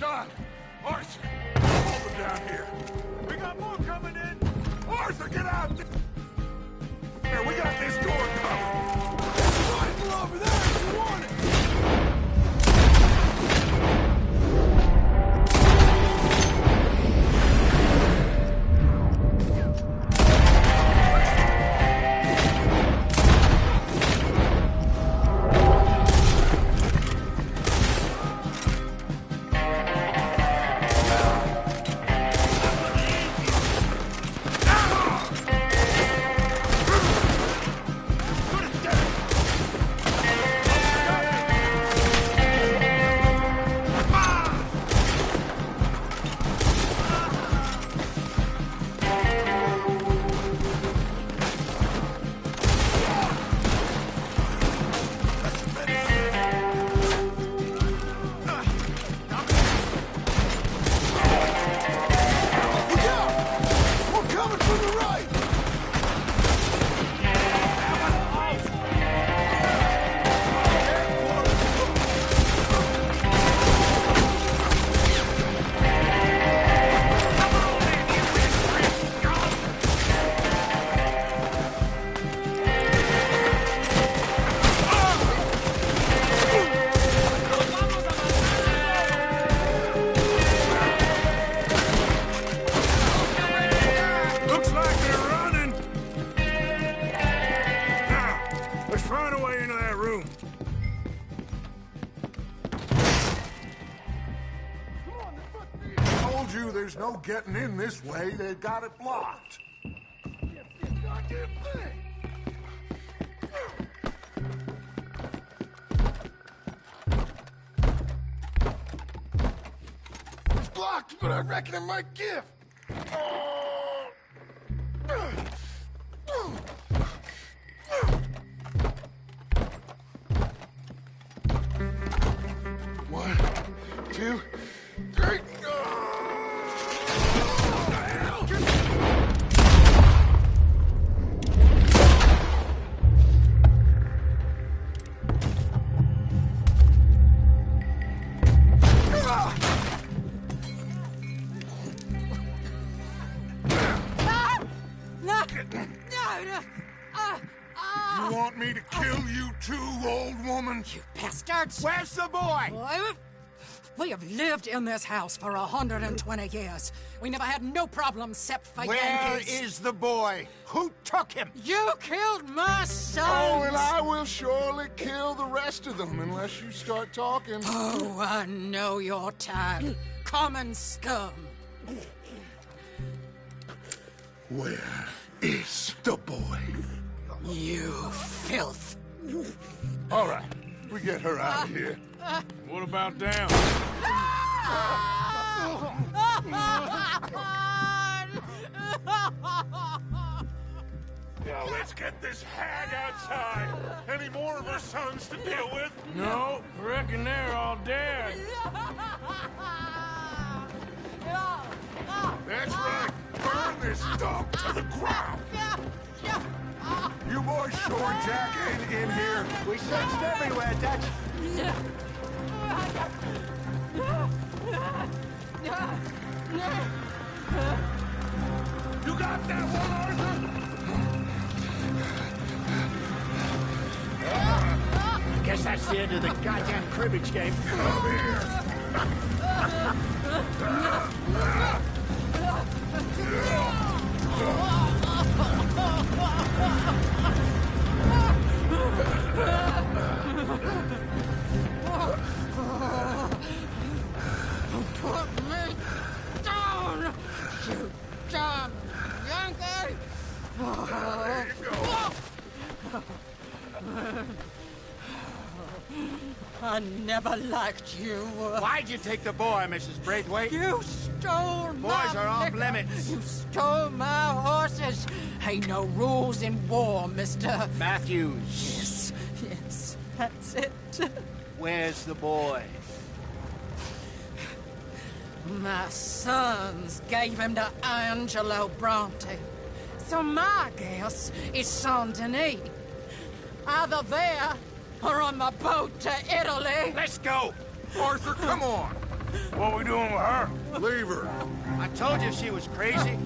done. Arthur, hold them down here. We got more coming in. Arthur, get out there. We got this door covered. Rifle over there if you want it. There's no getting in this way. They've got it blocked. It's blocked, but I reckon it might give. One, two, three. You want me to kill you too, old woman? You bastards! Where's the boy? We have lived in this house for 120 years. We never had no problems except for Where Yankees. is the boy? Who took him? You killed my son! Oh, and I will surely kill the rest of them unless you start talking. Oh, I know your type. Common scum. Where is the boy? You filth. All right, we get her out of here. What about down? Now let's get this hag outside. Any more of her sons to deal with? No, reckon they're all dead. That's right. Burn this dump to the ground. You boys sure Jack ain't in here? We searched everywhere, Dutch. You got that one, Arthur? Guess that's the end of the goddamn cribbage game. Come here. Put me down, you damn Yankee! There you go. I never liked you. Why'd you take the boy, Mrs. Braithwaite? You stole my Boys are off liquor. limits. You stole my horses. Ain't no rules in war, mister. Matthews. Yes, that's it. Where's the boy? My sons gave him to Angelo Bronte. So my guess is Saint-Denis. Either there or on the boat to Italy. Let's go. Arthur, come on. What we doing with her? Leave her. I told you she was crazy.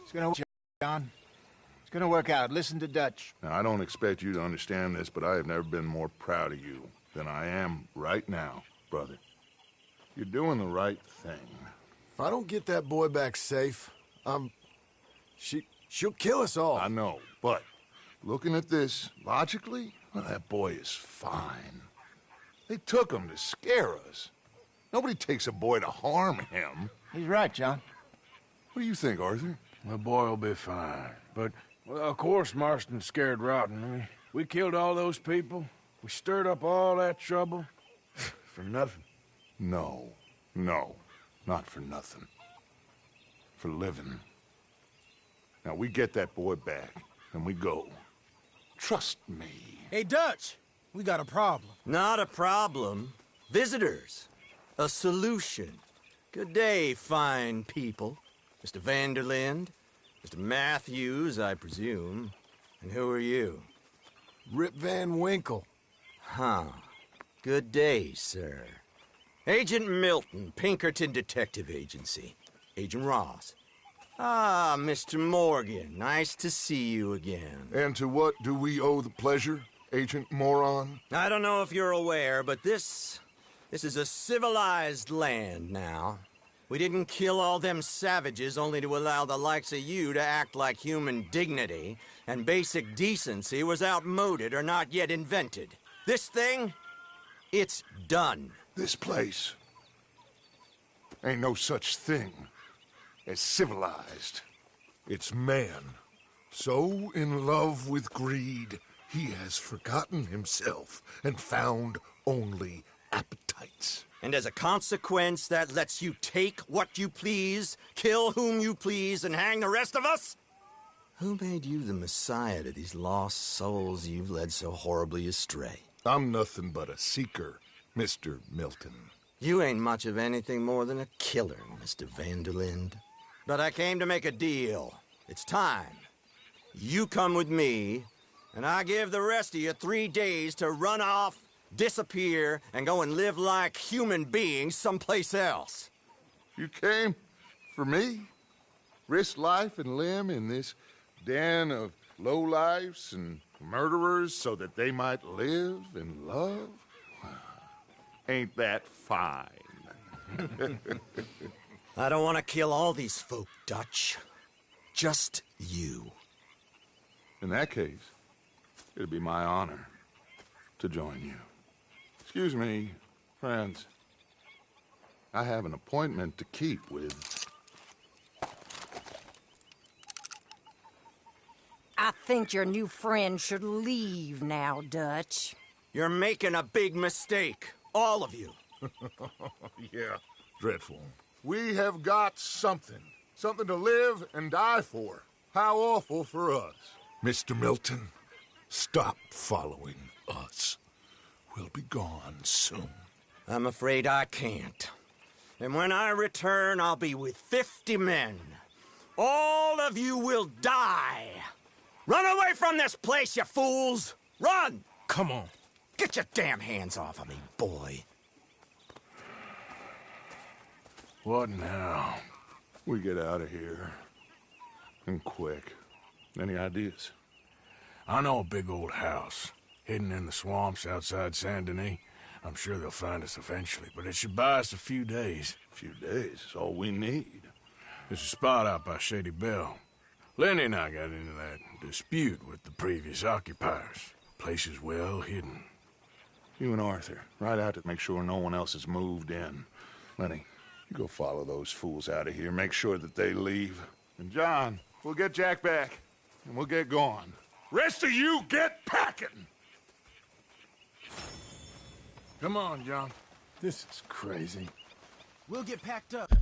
It's gonna work, John. It's gonna work out. Listen to Dutch. Now, I don't expect you to understand this, but I have never been more proud of you than I am right now, brother. You're doing the right thing. If I don't get that boy back safe, she'll kill us all. I know, but looking at this logically, well, that boy is fine. They took him to scare us. Nobody takes a boy to harm him. He's right, John. What do you think, Arthur? The boy will be fine. But, well, of course Marston's scared rotten. We killed all those people. We stirred up all that trouble. For nothing. No, not for nothing. For living. Now, we get that boy back, and we go. Trust me. Hey, Dutch, we got a problem. Not a problem. Visitors. A solution. Good day, fine people. Mr. Vanderlind, Mr. Matthews, I presume. And who are you? Rip Van Winkle. Huh. Good day, sir. Agent Milton, Pinkerton Detective Agency. Agent Ross. Ah, Mr. Morgan, nice to see you again. And to what do we owe the pleasure, Agent Moron? I don't know if you're aware, but this is a civilized land now. We didn't kill all them savages only to allow the likes of you to act like human dignity, and basic decency was outmoded or not yet invented. This thing, it's done. This place ain't no such thing as civilized. It's man, so in love with greed, he has forgotten himself and found only appetites. And as a consequence, that lets you take what you please, kill whom you please, and hang the rest of us? Who made you the messiah to these lost souls you've led so horribly astray? I'm nothing but a seeker, Mr. Milton. You ain't much of anything more than a killer, Mr. Vanderlind. But I came to make a deal. It's time. You come with me, and I give the rest of you 3 days to run off, disappear, and go and live like human beings someplace else. You came for me? Risk life and limb in this den of lowlifes and murderers so that they might live and love? Ain't that fine? I don't want to kill all these folk, Dutch. Just you. In that case, it'd be my honor to join you. Excuse me, friends. I have an appointment to keep with... I think your new friend should leave now, Dutch. You're making a big mistake. All of you. Yeah, dreadful. We have got something. Something to live and die for. How awful for us. Mr. Milton, stop following us. We'll be gone soon. I'm afraid I can't. And when I return, I'll be with 50 men. All of you will die. Run away from this place, you fools! Run! Come on. Get your damn hands off of me, boy. What now? We get out of here. And quick. Any ideas? I know a big old house, hidden in the swamps outside Saint Denis. I'm sure they'll find us eventually, but it should buy us a few days. A few days is all we need. There's a spot out by Shady Bell. Lenny and I got into that dispute with the previous occupiers. Place is well hidden. You and Arthur, ride out to make sure no one else has moved in. Lenny, you go follow those fools out of here. Make sure that they leave. And John, we'll get Jack back, and we'll get going. Rest of you, get packing! Come on, John. This is crazy. We'll get packed up.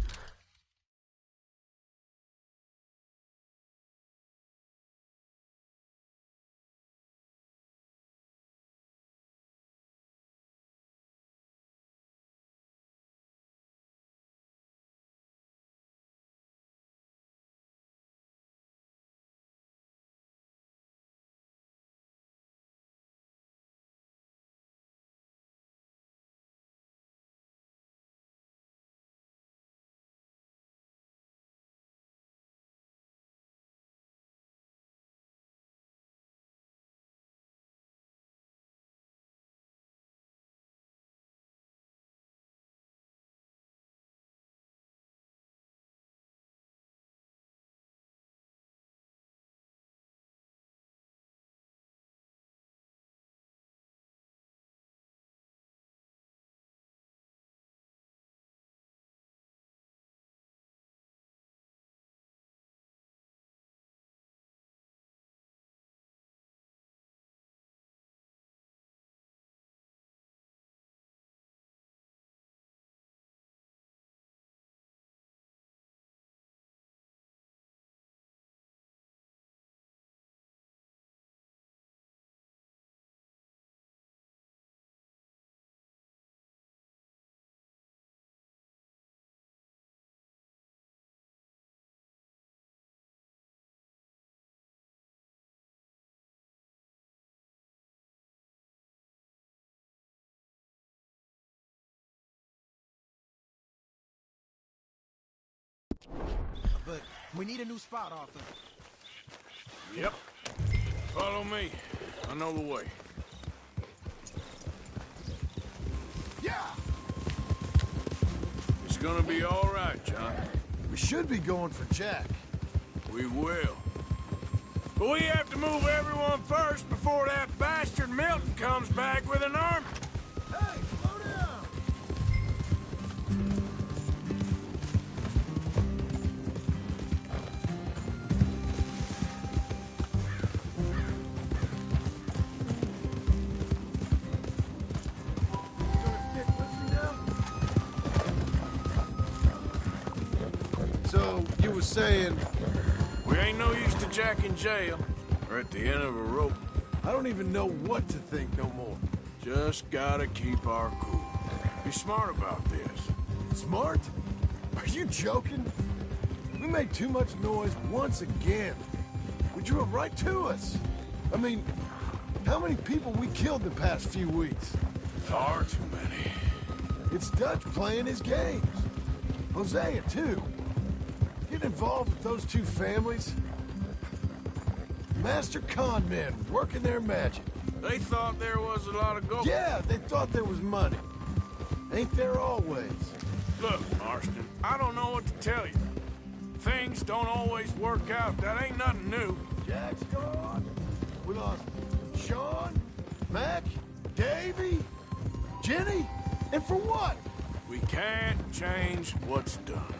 But we need a new spot, Arthur. Yep. Follow me. I know the way. Yeah! It's gonna be all right, John. We should be going for Jack. We will. But we have to move everyone first before that bastard Milton comes back with an army. Hey, slow down! So, you were saying... We ain't no use to Jack in jail, or at the end of a rope. I don't even know what to think no more. Just gotta keep our cool. Be smart about this. Smart? Are you joking? We made too much noise once again. We drew them right to us. I mean, how many people we killed the past few weeks? Far too many. It's Dutch playing his games. Hosea, too. Getting involved with those two families. Master con men working their magic. They thought there was a lot of gold. Yeah, they thought there was money. Ain't there always? Look, Marston, I don't know what to tell you. Things don't always work out. That ain't nothing new. Jack's gone. We lost Sean, Mac, Davy, Jenny, and for what? We can't change what's done.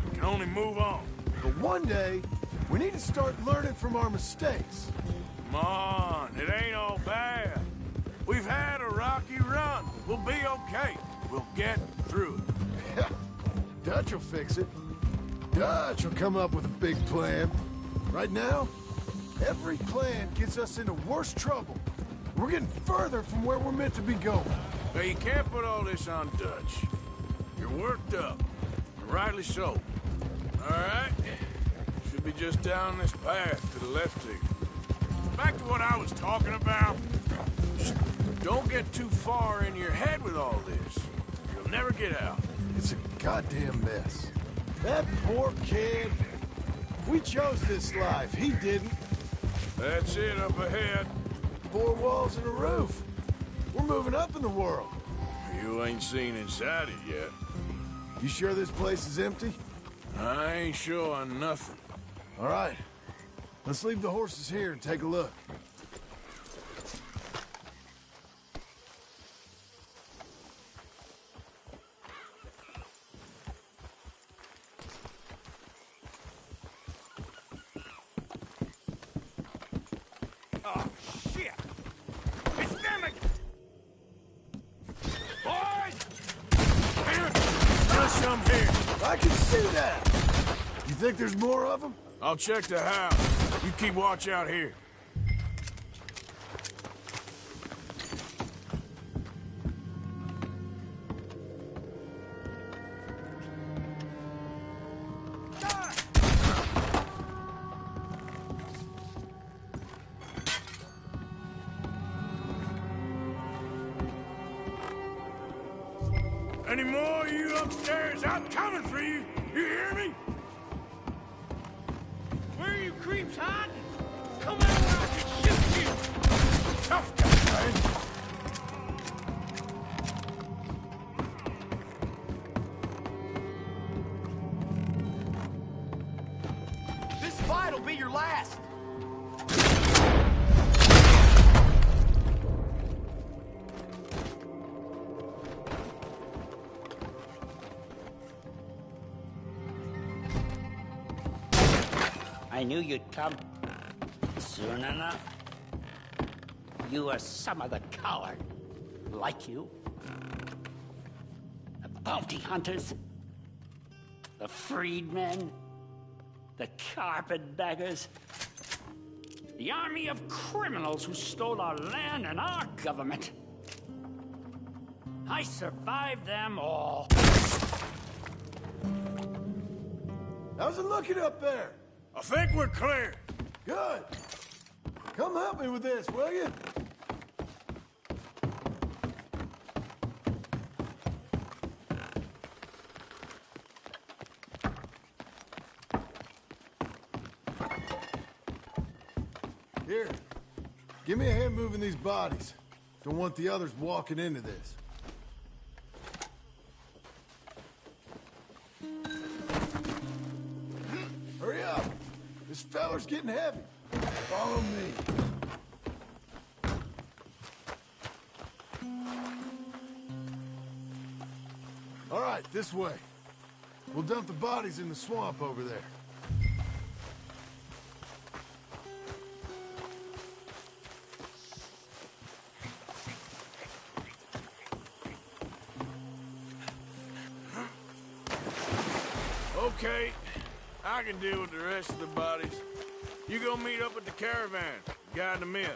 We can only move on. But one day, we need to start learning from our mistakes. Come on, it ain't all bad. We've had a rocky run. We'll be okay. We'll get through it. Dutch will fix it. Dutch will come up with a big plan. Right now, every plan gets us into worse trouble. We're getting further from where we're meant to be going. Now, you can't put all this on Dutch. You're worked up, and rightly so. All right? Should be just down this path to the left here. Back to what I was talking about. Just don't get too far in your head with all this. You'll never get out. It's a goddamn mess. That poor kid. We chose this life. He didn't. That's it up ahead. 4 walls and a roof. We're moving up in the world. You ain't seen inside it yet. You sure this place is empty? I ain't sure on nothing. All right. Let's leave the horses here and take a look. Oh, shit! It's them again! Boys! Damn it! some here. I can see that. You think there's more of them? I'll check the house. You keep watch out here. Any more of you upstairs? I'm coming for you. You hear me? Where are you creeps hiding? Come out where I can shoot you! Tough guy, right? This fight'll be your last! I knew you'd come soon enough. You are some of the coward, like you. The bounty hunters, the freedmen, the carpetbaggers, the army of criminals who stole our land and our government. I survived them all. How's it looking up there? I think we're clear. Good. Come help me with this, will you? Here. Give me a hand moving these bodies. Don't want the others walking into this. Hurry up! This feller's getting heavy. Follow me. All right, this way. We'll dump the bodies in the swamp over there. Okay, I can deal with the rest of the bodies. You go meet up with the caravan, guide them in.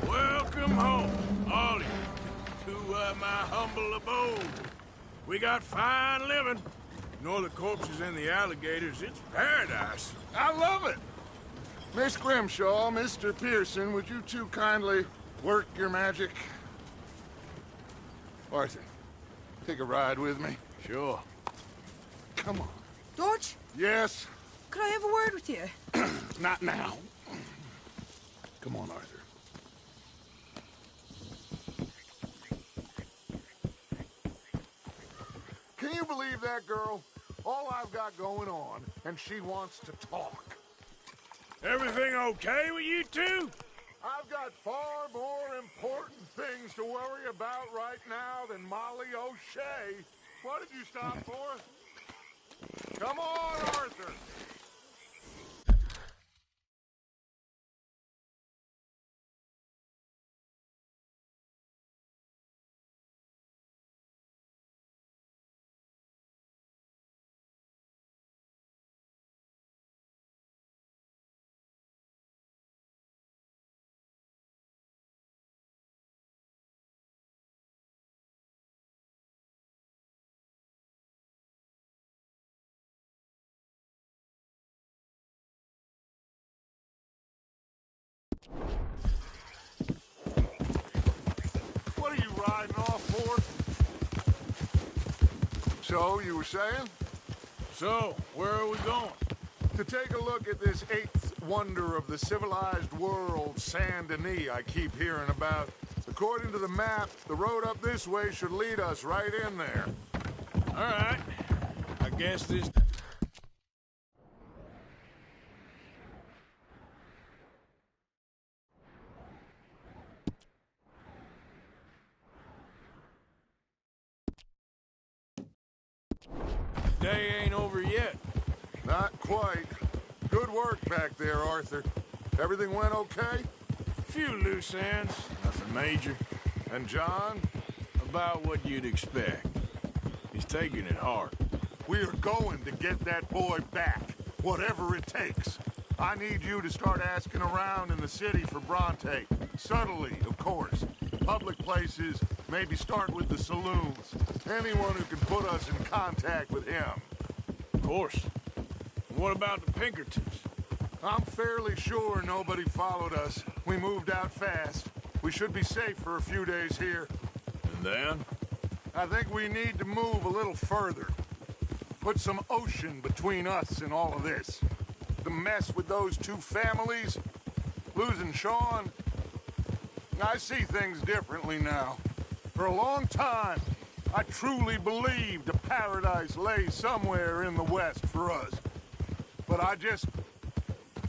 Welcome home, all of you, to my humble abode. We got fine living. Ignore the corpses and the alligators. It's paradise. I love it. Miss Grimshaw, Mr. Pearson, would you two kindly work your magic? Arthur, take a ride with me. Sure. Come on. George, Yes? could I have a word with you? Not now. Come on, Arthur. Can you believe that girl? All I've got going on, and she wants to talk. Everything okay with you two? I've got far more important things to worry about right now than Molly O'Shea. What did you stop for? Come on, Arthur. What are you riding off for? So, you were saying? So, where are we going? To take a look at this eighth wonder of the civilized world, Saint Denis, I keep hearing about. According to the map, the road up this way should lead us right in there. All right. I guess this... day ain't over yet. Not quite. Good work back there, Arthur. Everything went okay? Few loose ends, nothing major. And John? About what you'd expect. He's taking it hard. We are going to get that boy back, whatever it takes. I need you to start asking around in the city for Bronte. Subtly, of course. Public places, maybe start with the saloons. Anyone who can put us in contact with him. Of course. What about the Pinkertons? I'm fairly sure nobody followed us. We moved out fast. We should be safe for a few days here. And then? I think we need to move a little further. Put some ocean between us and all of this. The mess with those two families, losing Sean. I see things differently now. For a long time, I truly believed a paradise lay somewhere in the West for us. But I just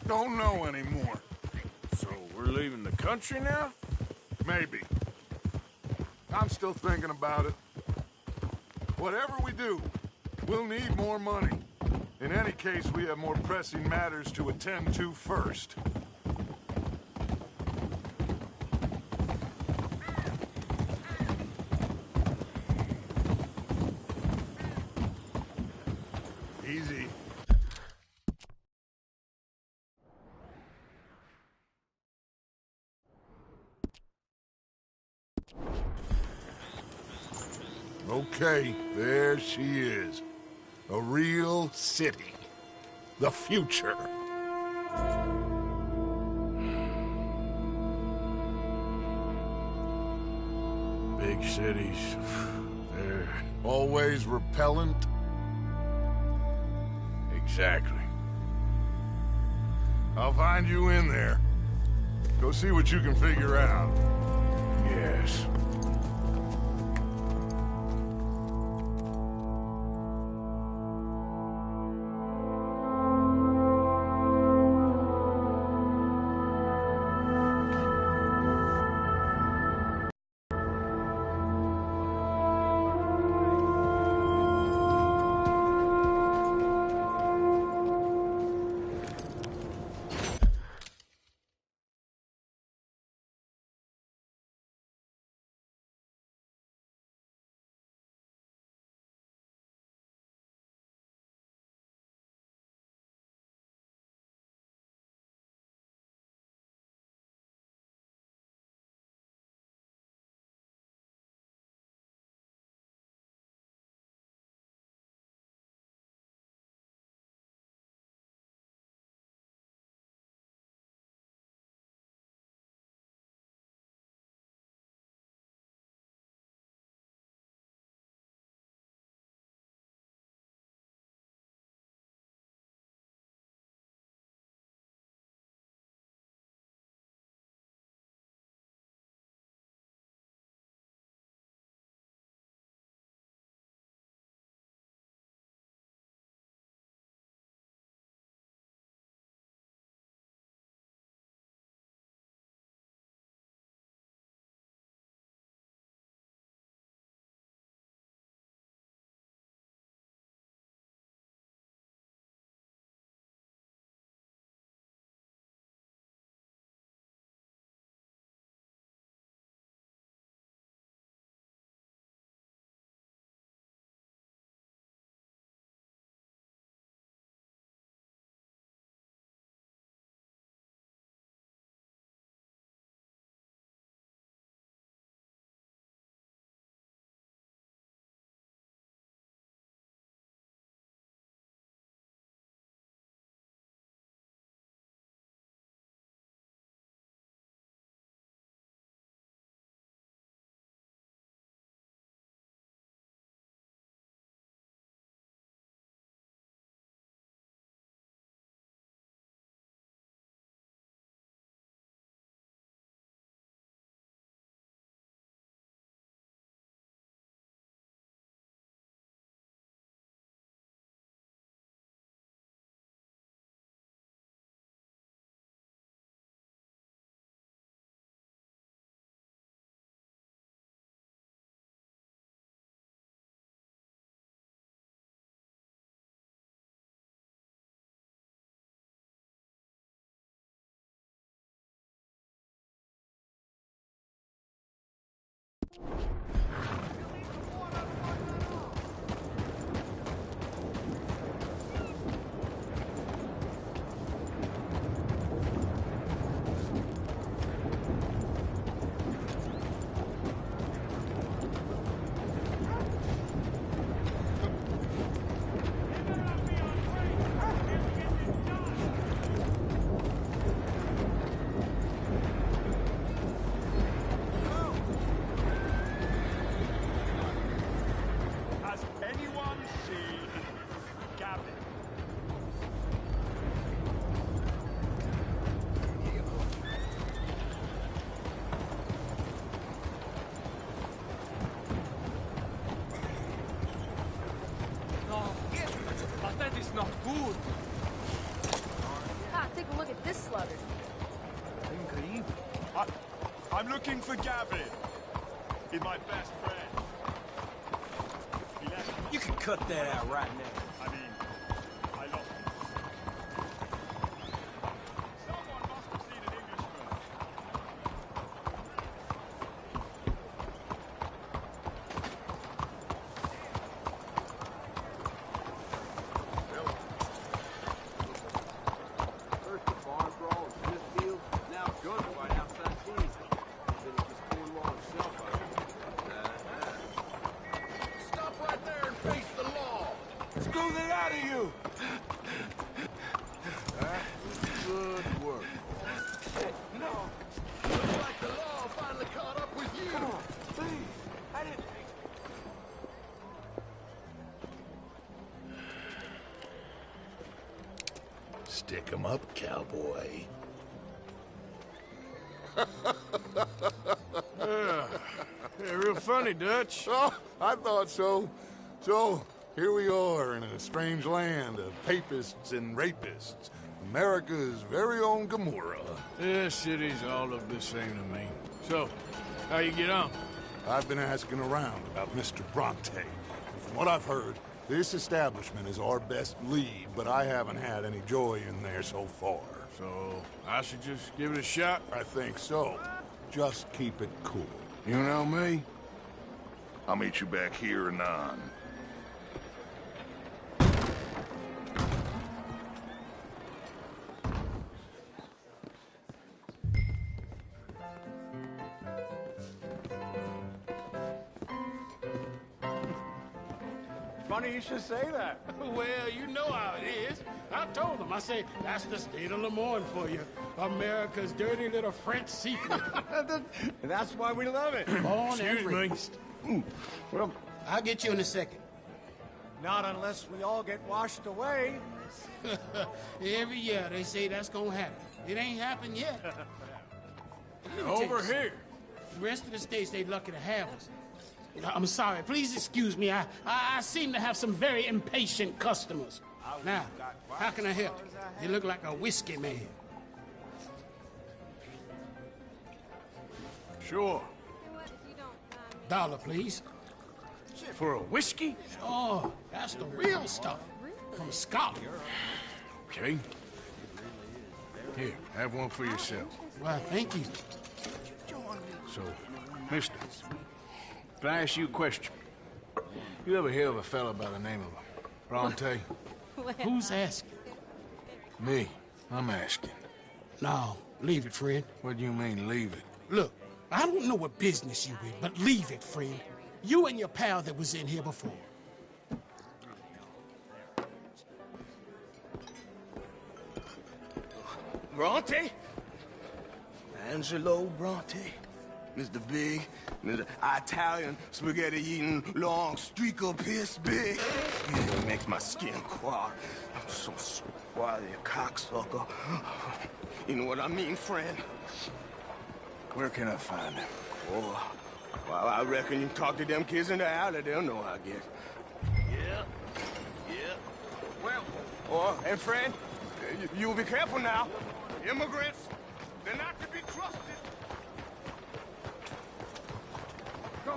don't know anymore. So we're leaving the country now? Maybe. I'm still thinking about it. Whatever we do, we'll need more money. In any case, we have more pressing matters to attend to first. Easy. Okay, there she is. A real city. The future. Big cities. They're... Always repellent. Exactly. I'll find you in there. Go see what you can figure out. Yes. take a look at this slugger. I'm looking for Gavin. He's my best friend. You can cut that out right now. I mean, I lost him. Someone must have seen an Englishman. First the farm brawl in Smithfield, now gunfight outside Kingston. Then it's Cornwall itself, Stop right there and face the law. Screw the out of you! Good work. Hey, no. Looks like the law finally caught up with you. Come on, please. I didn't... Stick 'em up, cowboy. Yeah, real funny, Dutch. Oh, I thought so. So, here we are in a strange land of papists and rapists. America's very own Gomorrah. Yeah, cities all look the same to me. So, how you get on? I've been asking around about Mr. Bronte. From what I've heard, this establishment is our best lead, but I haven't had any joy in there so far. So, I should just give it a shot? I think so. Just keep it cool. You know me? I'll meet you back here anon. Funny you should say that. Well, you know how it is. I told them. I say, that's the state of Lemoyne for you. America's dirty little French secret. And that's why we love it. Born and Excuse me. raised. Well, I'll get you in a second. not unless we all get washed away. Every year they say that's gonna happen. It ain't happened yet. Let me tell Over you something. here. The rest of the states, they lucky to have us. I'm sorry. Please excuse me. I seem to have some very impatient customers. Now, how can I help? You look like a whiskey man. Sure. $1, please. For a whiskey? Oh, that's the real stuff. From Scotland. Okay. Here, have one for yourself. Well, thank you. So, mister, can I ask you a question? You ever hear of a fella by the name of Bronte? Who's asking? Me. I'm asking. No, leave it, friend. What do you mean, leave it? Look, I don't know what business you in, but leave it, friend. You and your pal that was in here before. Bronte? Angelo Bronte. Mr. Big, Mr. Italian, spaghetti-eating, long streaker piss big. It makes my skin crawl. I'm so squally a cocksucker. You know what I mean, friend? Where can I find him? Oh, well, I reckon you talk to them kids in the alley, they'll know, I guess. Yeah, yeah. Well, oh, and friend, you'll be careful now. Immigrants, they're not to be trusted. Go.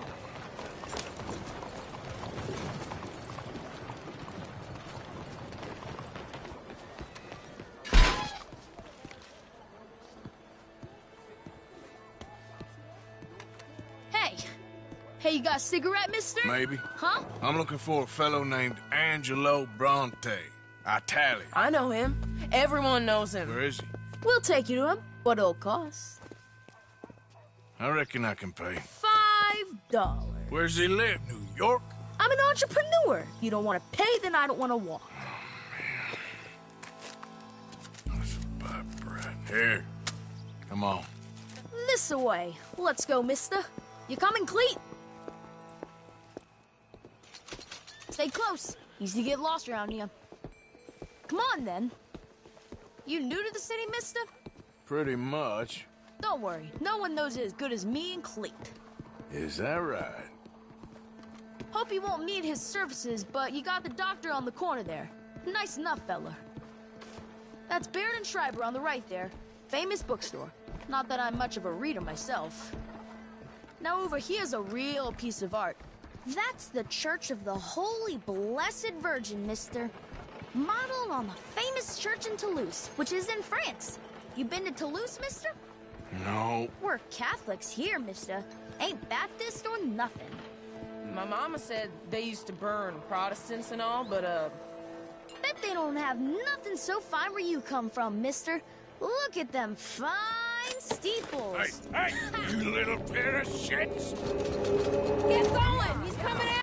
Hey, you got a cigarette, mister? Maybe. Huh? I'm looking for a fellow named Angelo Bronte. Italian. I know him. Everyone knows him. Where is he? We'll take you to him. What it'll cost? I reckon I can pay. $5. Where's he live? New York? I'm an entrepreneur. You don't want to pay, then I don't want to walk. That's a bad bread. Here. Come on. This away. Let's go, mister. You coming, Cleet? Stay close. Easy to get lost around here. Come on, then. You new to the city, mister? Pretty much. Don't worry. No one knows it as good as me and Cleet. Is that right? Hope you won't need his services, but you got the doctor on the corner there. Nice enough, fella. That's Baird and Schreiber on the right there. Famous bookstore. Not that I'm much of a reader myself. Now over here's a real piece of art. That's the Church of the Holy Blessed Virgin, mister. Modeled on the famous church in Toulouse, which is in France. You been to Toulouse, mister? No. We're Catholics here, mister. Ain't Baptist or nothing. My mama said they used to burn Protestants and all, but, Bet they don't have nothing so fine where you come from, mister. Look at them fine steeples. Hey, you little pair of shits! Get going! He's coming out!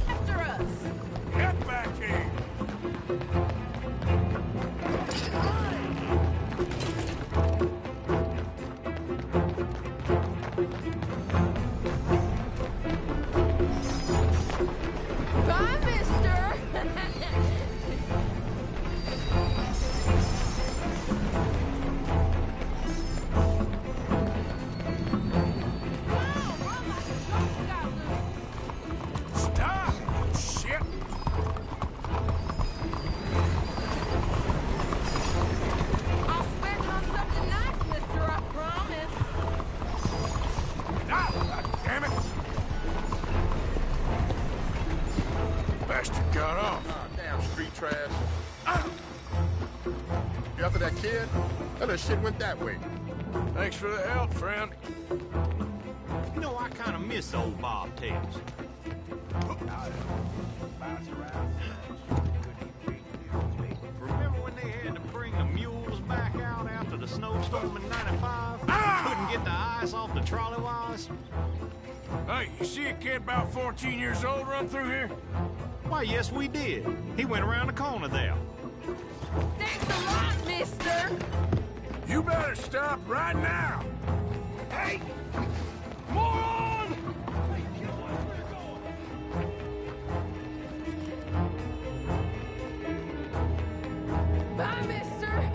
After us! Get back here! Bye, mister! Stop! Shit! I'll spend it on something nice, mister, I promise. Ah! God damn it! Bastard got off. Ah, damn street trash. You after that kid? That little shit went that way. Thanks for the help, friend. You know, I kind of miss old bobtails. Remember when they had to bring the mules back out after the snowstorm in '95? Couldn't get the ice off the trolley wires? Hey, you see a kid about 14 years old run through here? Why, yes, we did. He went around the corner there. Thanks a lot, mister! You better stop right now! Hey! Moron! Bye, mister!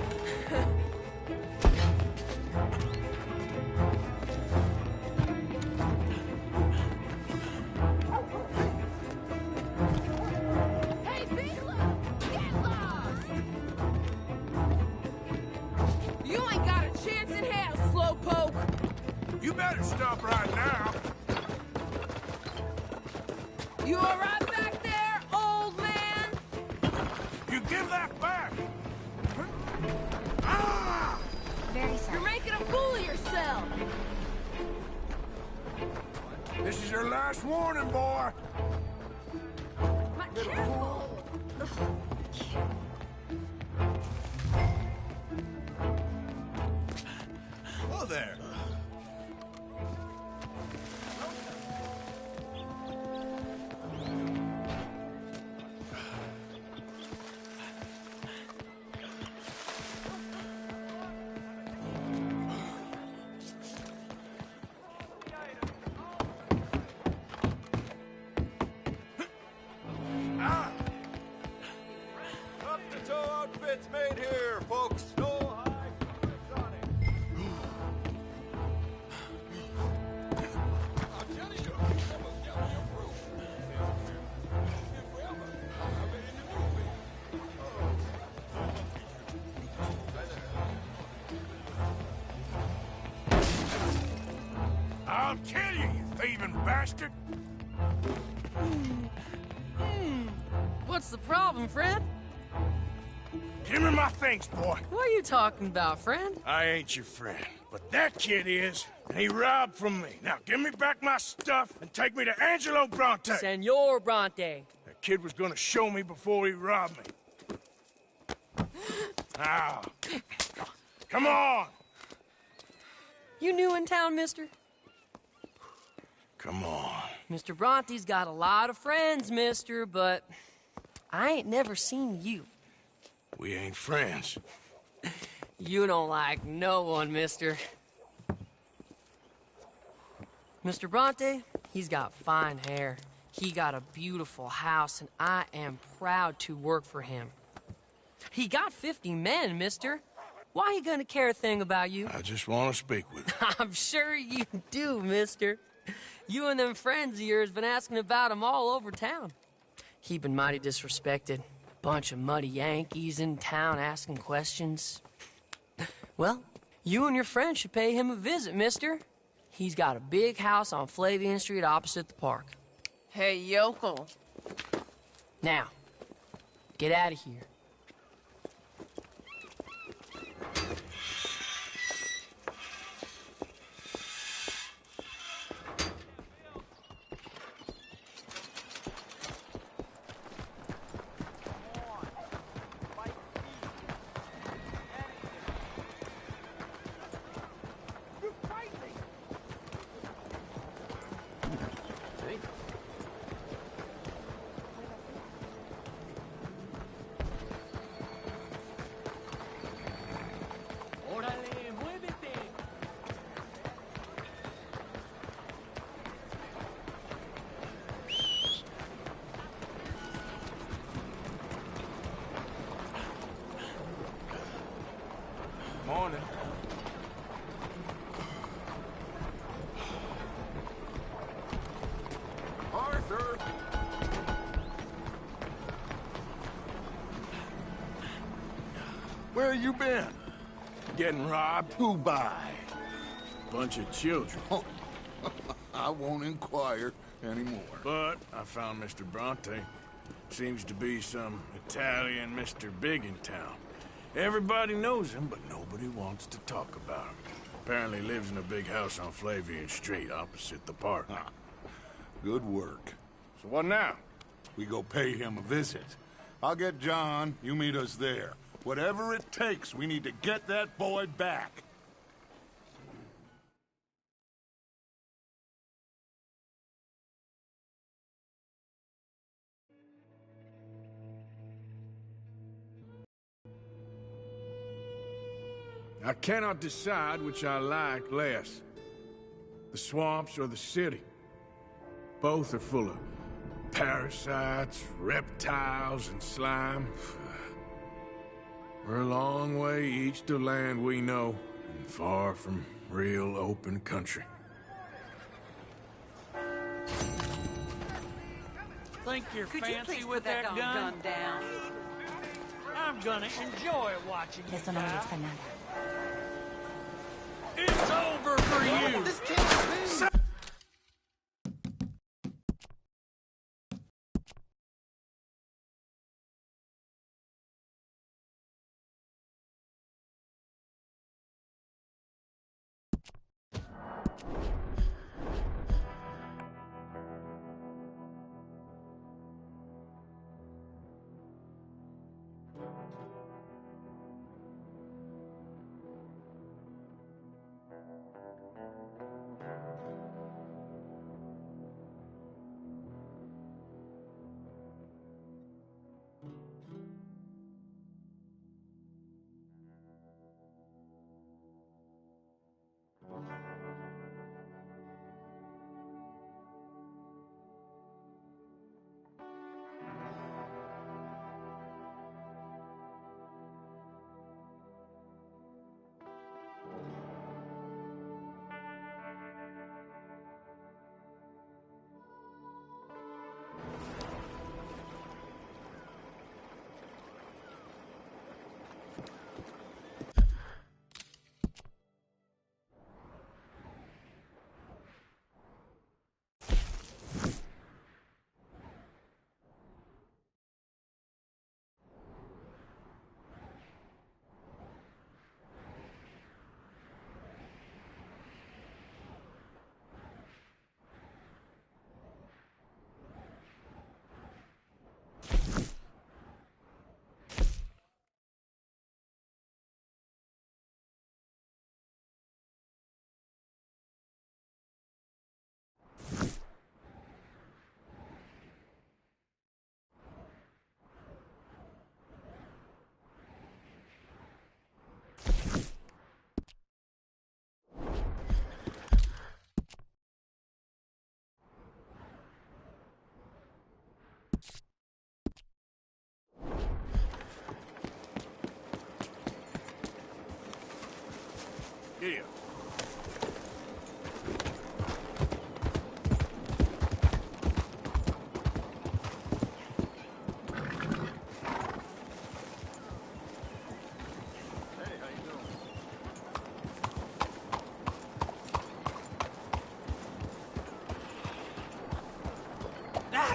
Hey, Bigla! Get lost! You ain't got a chance in hell, slowpoke! You better stop right now! You all right back there, old man? You give that back! Very sorry. You're making a fool of yourself! This is your last warning, boy! Careful! Hello there! I'll kill you, you thieving bastard! What's the problem, friend? Give me my things, boy. What are you talking about, friend? I ain't your friend, but that kid is, and he robbed from me. Now give me back my stuff and take me to Angelo Bronte. Senor Bronte. That kid was gonna show me before he robbed me. Now, come on! You new in town, mister? Come on. Mr. Bronte's got a lot of friends, mister, but I ain't never seen you. We ain't friends. You don't like no one, mister. Mr. Bronte, he's got fine hair. He got a beautiful house, and I am proud to work for him. He got 50 men, mister. Why he gonna care a thing about you? I just want to speak with you. I'm sure you do, mister. You and them friends of yours been asking about him all over town. He been mighty disrespected. Bunch of muddy Yankees in town asking questions. Well, you and your friend should pay him a visit, mister. He's got a big house on Flavian Street opposite the park. Hey, yokel. Now, get out of here. Morning. Arthur! Where you been? Getting robbed? Who by? Bunch of children. I won't inquire anymore. But I found Mr. Bronte. Seems to be some Italian Mr. Big in town. Everybody knows him, but nobody wants to talk about him. Apparently lives in a big house on Flavian Street, opposite the park. Ah, good work. So what now? We go pay him a visit. I'll get John, you meet us there. Whatever it takes, we need to get that boy back. I cannot decide which I like less. The swamps or the city. Both are full of parasites, reptiles, and slime. We're a long way east of land we know, and far from real open country. Think you're Could you fancy please with put that gun? down? I'm gonna enjoy watching you Eso no me die. gusta nada. It's over for you! This can't be!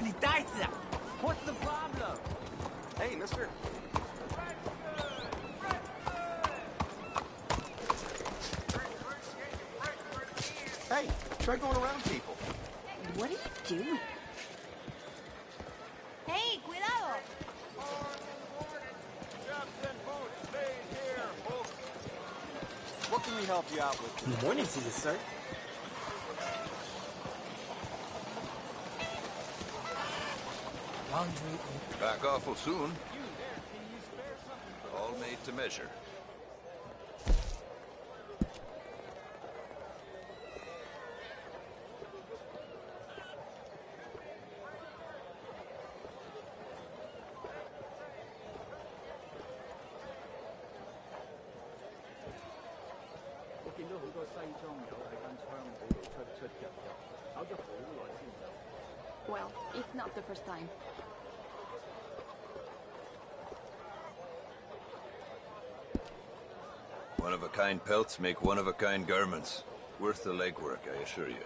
你呆子啊 What's the problem? Hey, mister. Hey, try going around people. What are you doing? Hey, cuidado! What can we help you out with? Good morning to you, sir. Laundry. Back awful soon. All made to measure. Well, it's not the first time. One-of-a-kind pelts make one-of-a-kind garments. Worth the legwork, I assure you.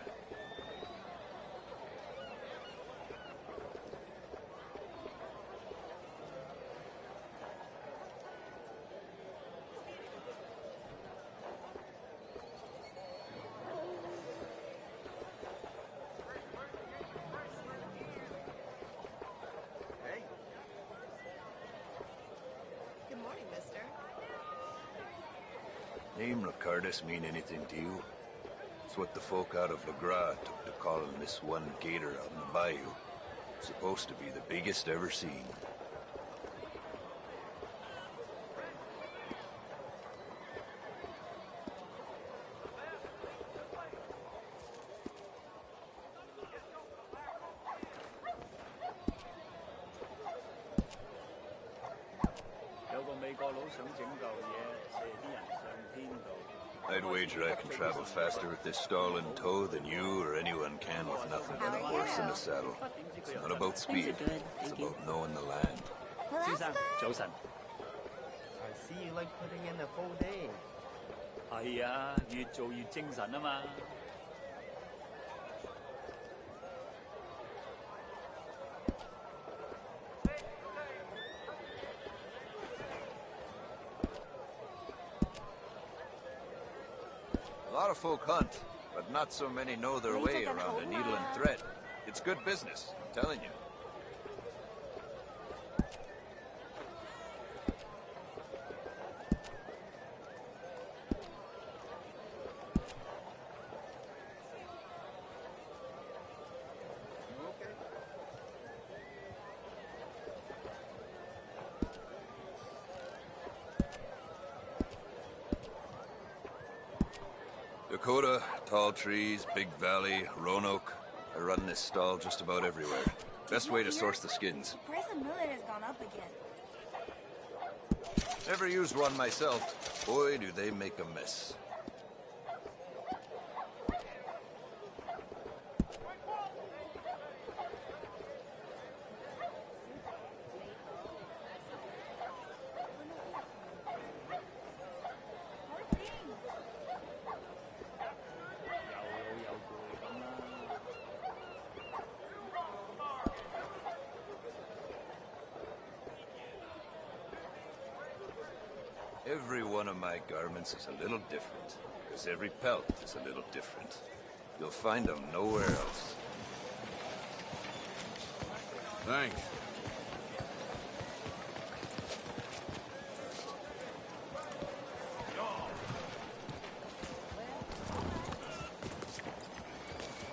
Good morning, mister. Name Ricardus mean anything to you? It's what the folk out of LeGras took to calling this one gator out in the bayou. Supposed to be the biggest ever seen. I'd wager I can travel faster with this stall in tow than you or anyone can with nothing but a horse and a saddle. It's not about speed, it's about knowing the land. 先生，早晨。I see you like putting in a full day. 係啊，越做越精神啊嘛。A lot of folk hunt, but not so many know their way around a needle and thread. It's good business, I'm telling you. Dakota, tall trees, big valley, Roanoke. I run this stall just about everywhere. Best way to source the skins. The price of millet has gone up again. Never used one myself. Boy, do they make a mess. Every one of my garments is a little different, because every pelt is a little different. You'll find them nowhere else. Thanks.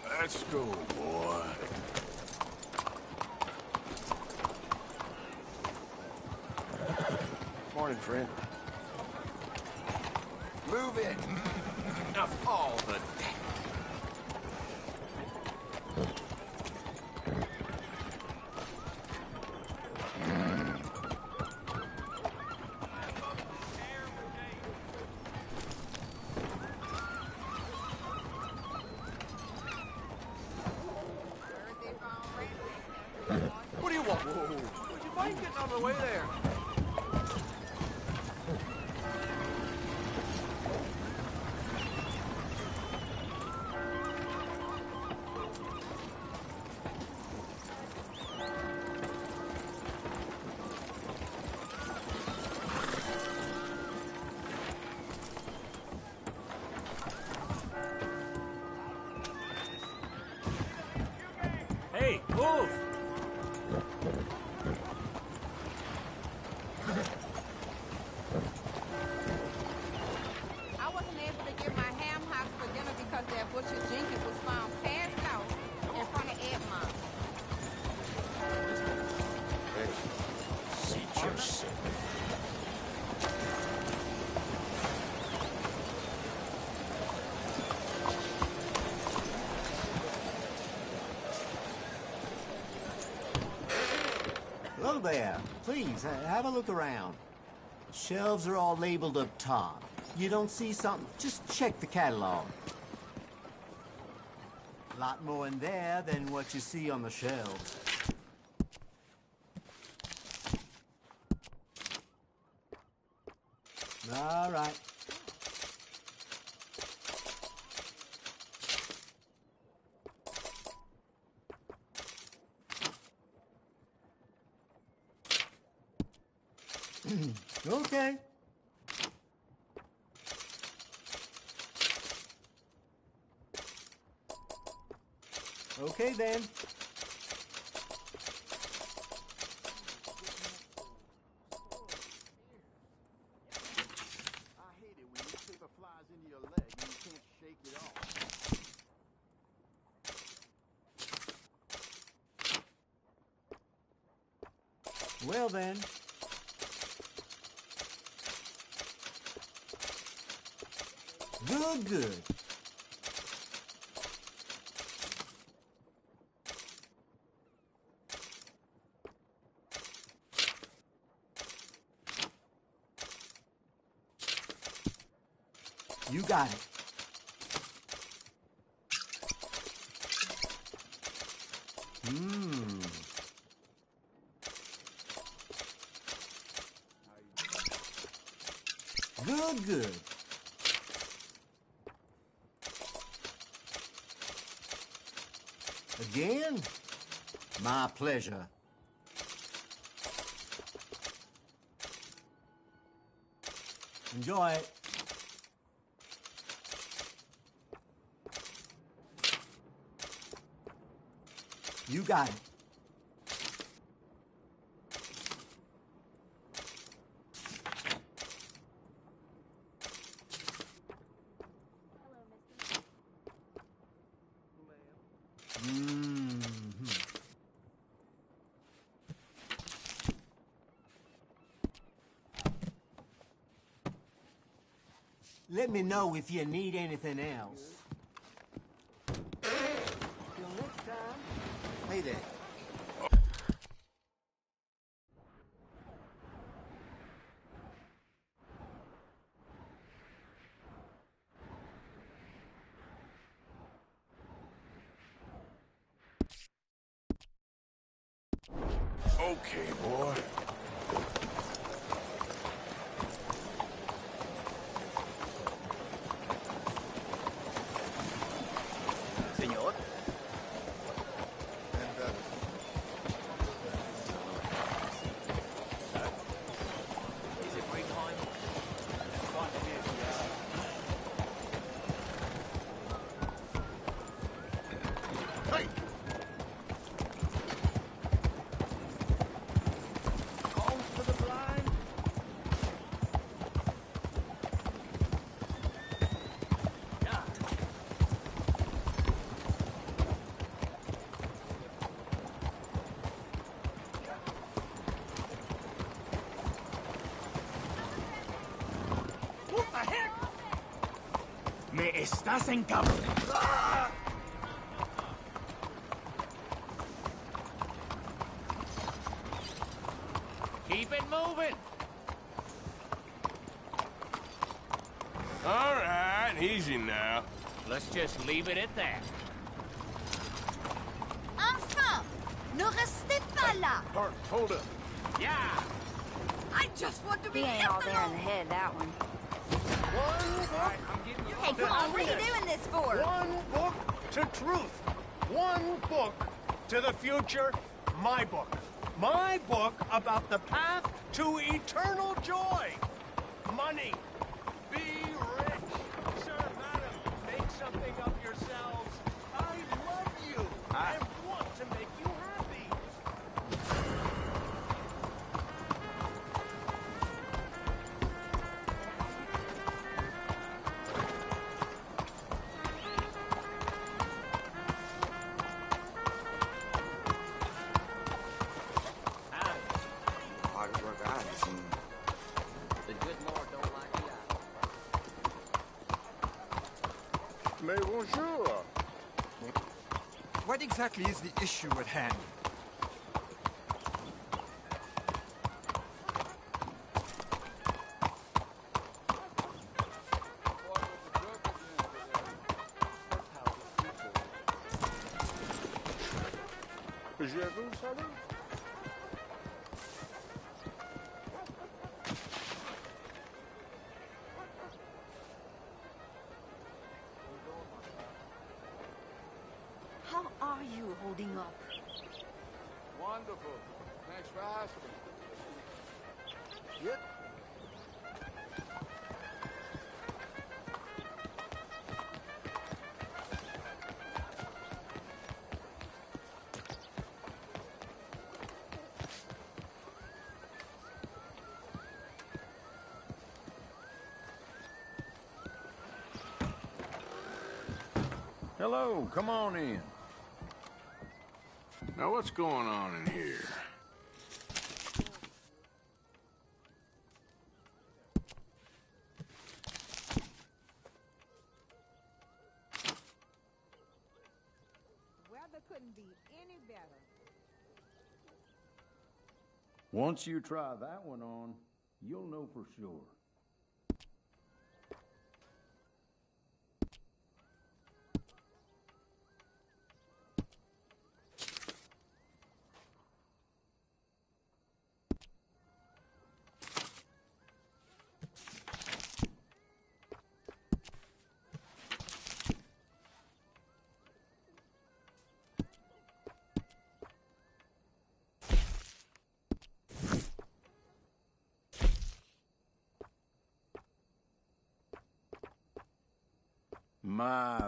Let's go, boy. Morning, friend. Move it! Of all the... What do you want? Whoa. Would you mind getting out of the way there? I wasn't able to get my ham hocks for dinner because that butcher Jenkins was found passed out in front of Edmond. Seat yourself. Hello there. Please, have a look around. Shelves are all labeled up top. You don't see something, just check the catalog. A lot more in there than what you see on the shelves. All right. Okay. Okay, then. I hate it when this paper flies into your leg and you can't shake it off. Well, then. Good, good. You got it. Good, good. Again? My pleasure. Enjoy it. You got it. Let me know if you need anything else. Till next time. Hey there. Okay, boy. Señor. Is it break time? Hey! Calls for the blind. What the heck? Me estás encabronando. Keep it moving. All right, easy now. Let's just leave it at that. Enfin! Ne restez pas là! Hold up. Yeah. I just want to be He ain't all there in the head, that one. One book. Hey, come on, what are you doing this for? One book to truth. One book to the future. My book. My book about the path to eternal joy. Money. Be rich. Sir, madam, make something of yourselves. I love you. I want to make you happy. Mais bonjour. What exactly is the issue at hand? Je vous salue. How are you holding up? Wonderful. Thanks for asking. Yep. Hello, come on in. Now, what's going on in here? Weather couldn't be any better. Once you try that one on, you'll know for sure.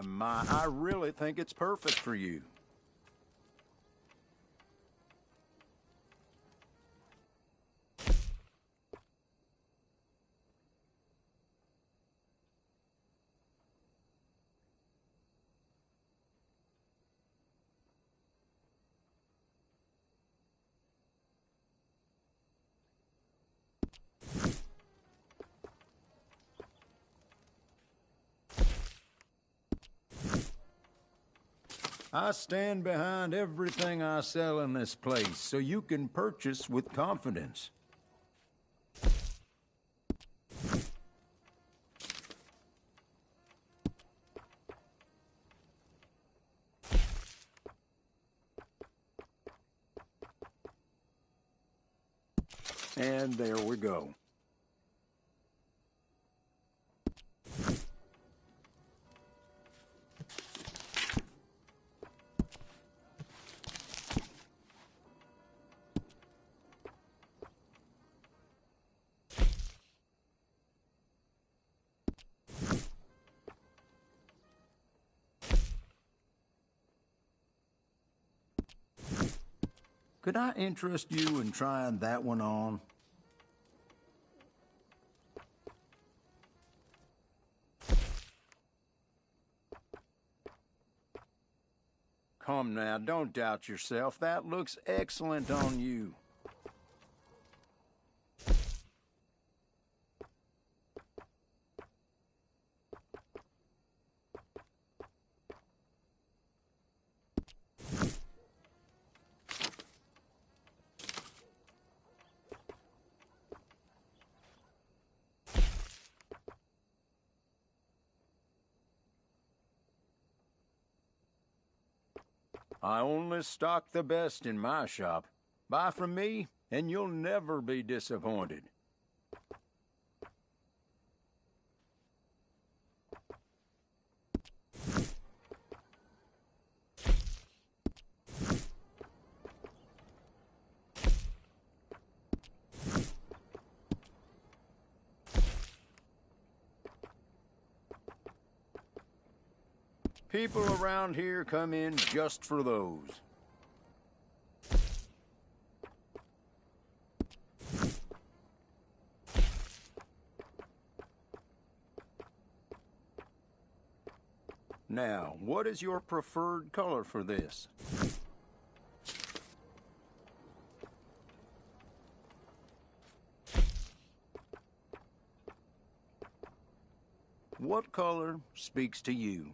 My, I really think it's perfect for you. I stand behind everything I sell in this place, so you can purchase with confidence. And there we go. Could I interest you in trying that one on? Come now, don't doubt yourself. That looks excellent on you. I only stock the best in my shop. Buy from me, and you'll never be disappointed. People around here come in just for those. Now, what is your preferred color for this? What color speaks to you?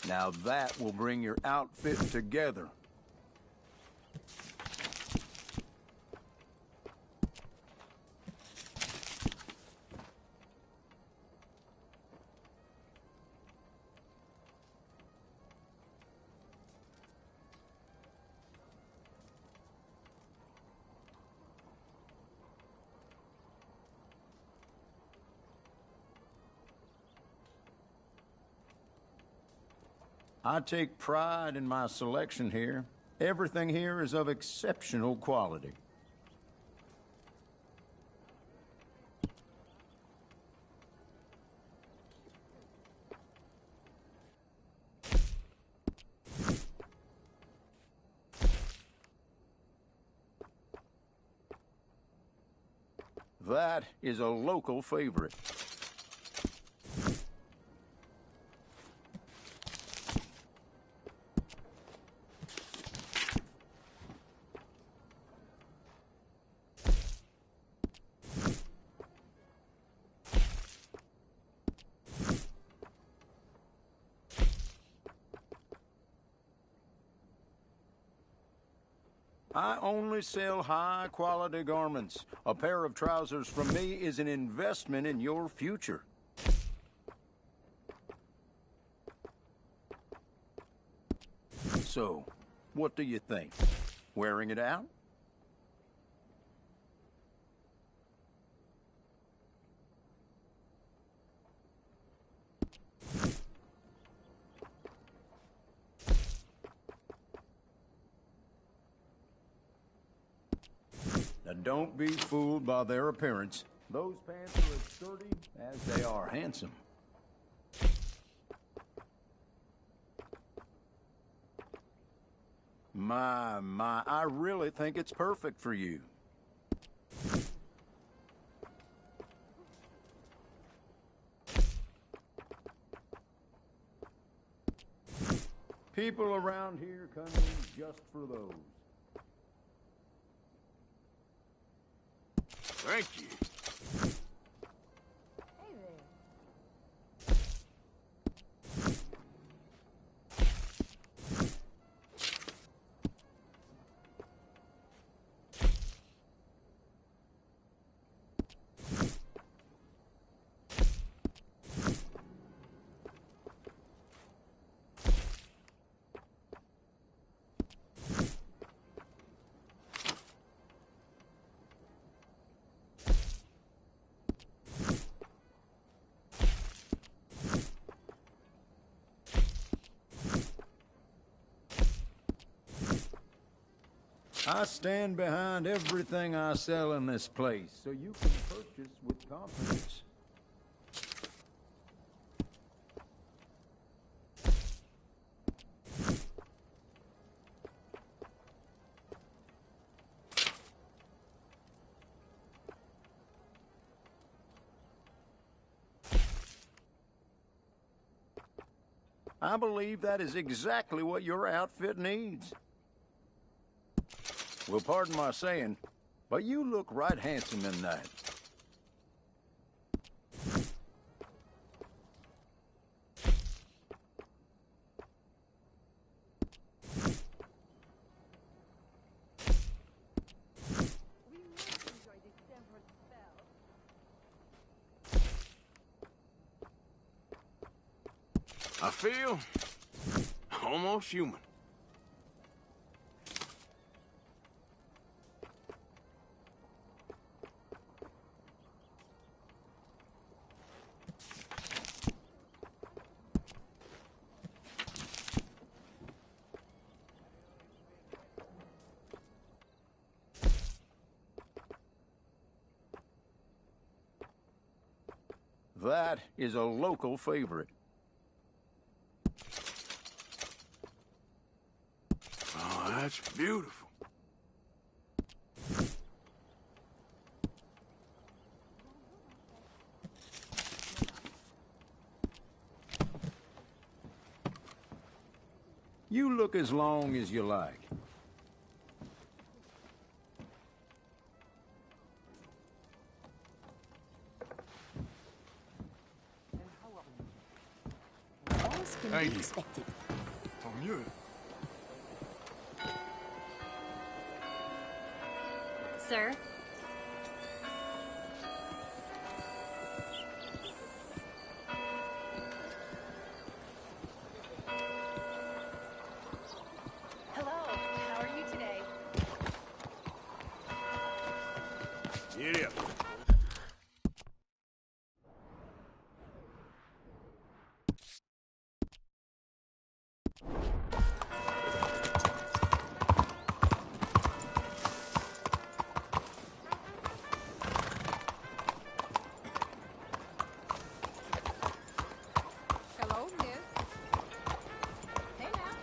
Now that will bring your outfit together. I take pride in my selection here. Everything here is of exceptional quality. That is a local favorite. I only sell high-quality garments. A pair of trousers from me is an investment in your future. So, what do you think? Wearing it out? Now, don't be fooled by their appearance. Those pants are as sturdy as they are handsome. My, I really think it's perfect for you. People around here come in just for those. Thank you. I stand behind everything I sell in this place, so you can purchase with confidence. I believe that is exactly what your outfit needs. Well, pardon my saying, but you look right handsome in that. I feel almost human. That is a local favorite. Oh, that's beautiful. You look as long as you like. can Thank be you. expected. Tant mieux. Sir? Hello, how are you today? Get up. Hello, miss. Hey now.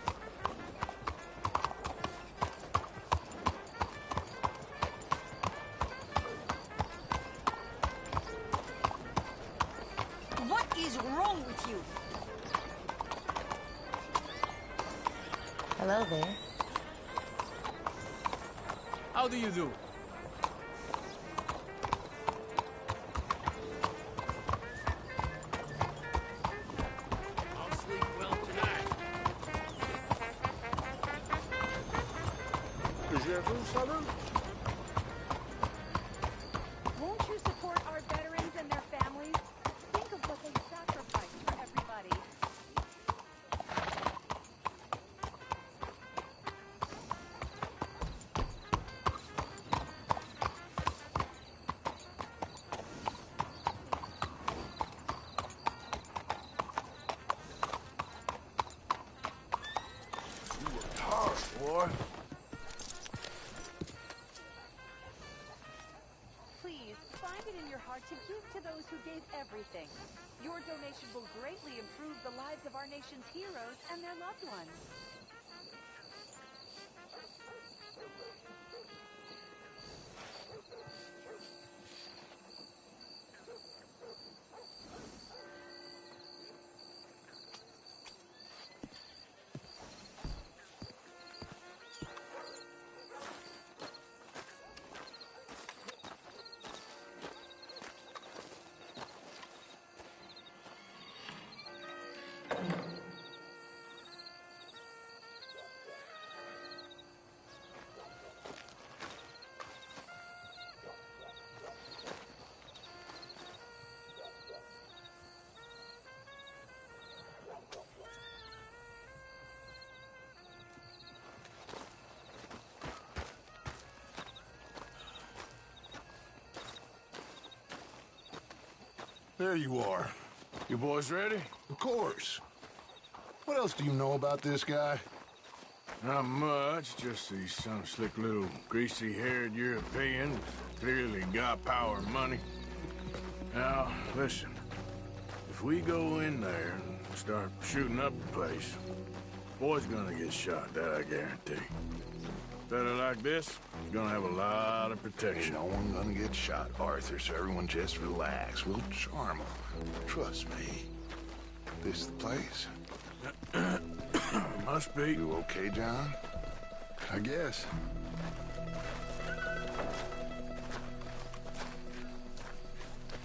What is wrong with you? Hello there. How do you do? I'll sleep well tonight. Won't you support our veterans and their families? Think of what they sacrificed for everybody. You worked hard, boy. Please, find it in your heart to give to those who gave everything. Your donation will greatly improve the lives of our nation's heroes and their loved ones. There you are. You boys ready? Of course. What else do you know about this guy? Not much, just he's some slick little greasy-haired European with clearly got power and money. Now, listen. If we go in there and start shooting up the place, boy's gonna get shot, that I guarantee. Fella like this is gonna have a lot of protection. Ain't no one gonna get shot, Arthur, so everyone just relax. We'll charm them. Trust me. This the place? Must be. You okay, John? I guess.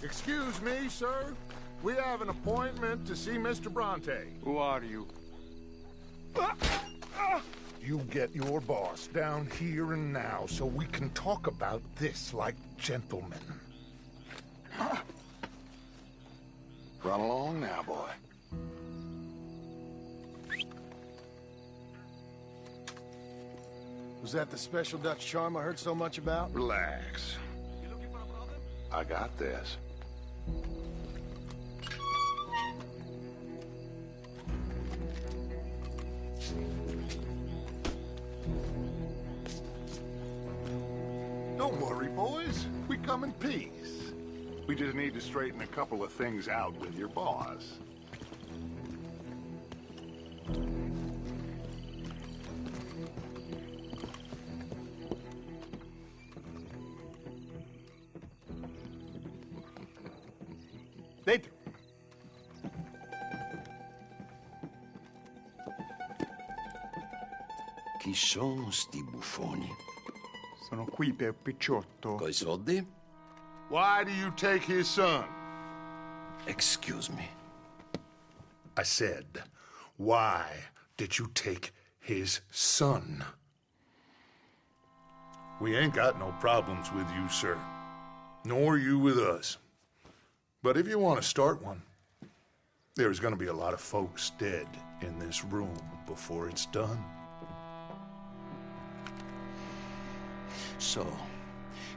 Excuse me, sir. We have an appointment to see Mr. Bronte. Who are you? You get your boss down here and now so we can talk about this like gentlemen. Run along now, boy. Was that the special Dutch charm I heard so much about? Relax. I got this. Don't worry, boys. We come in peace. We just need to straighten a couple of things out with your boss. Dentro. Chi sono sti buffoni? Sono qui per Picciotto. Coi soldi? Why do you take his son? Excuse me. I said, Why did you take his son? We ain't got no problems with you, sir. Nor you with us. But if you want to start one, there's gonna be a lot of folks dead in this room before it's done. So,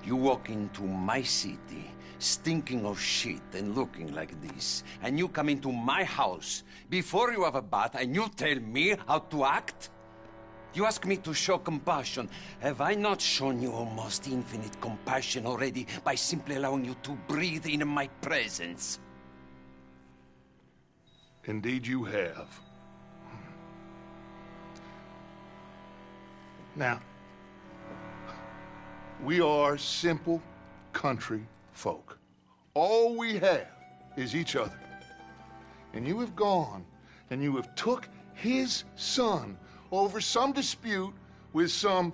you walk into my city, stinking of shit and looking like this, and you come into my house before you have a bath and you tell me how to act? You ask me to show compassion. Have I not shown you almost infinite compassion already by simply allowing you to breathe in my presence? Indeed you have. Now, we are simple country folk. All we have is each other. And you have gone and you have took his son over some dispute with some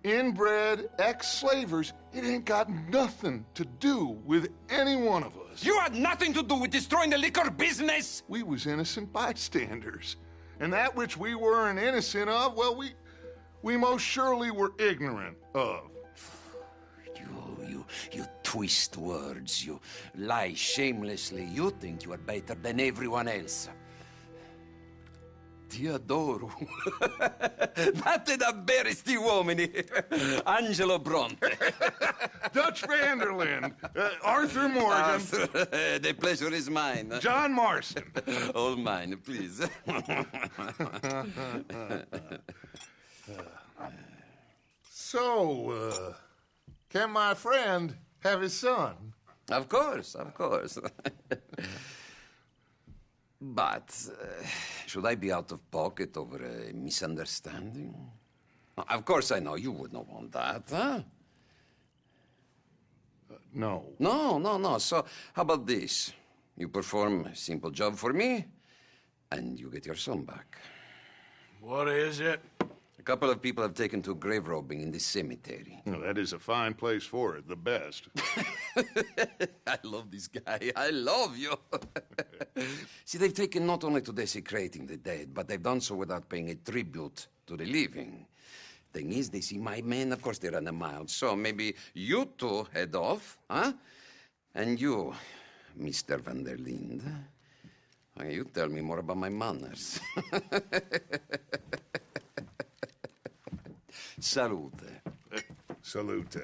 inbred ex-slavers. It ain't got nothing to do with any one of us. You had nothing to do with destroying the liquor business! We was innocent bystanders. And that which we weren't innocent of, well, we most surely were ignorant of. You twist words, you lie shamelessly. You think you are better than everyone else. Ti adoro. Vattene da bere sti uomini. Angelo Bronte. Dutch Vanderlyn. Arthur Morgan. The pleasure is mine. John Marston. All mine, please. So, can my friend have his son? Of course, of course. But, should I be out of pocket over a misunderstanding? Of course I know you would not want that, huh? No. No. So, how about this? You perform a simple job for me, and you get your son back. What is it? A couple of people have taken to grave robbing in this cemetery. Well, that is a fine place for it, the best. I love this guy. I love you. See, they've taken not only to desecrating the dead, but they've done so without paying a tribute to the living. Thing is, they see my men, of course they run a mile. So maybe you two head off, huh? And you, Mr. Van der Linde, you tell me more about my manners. Salute. Salute.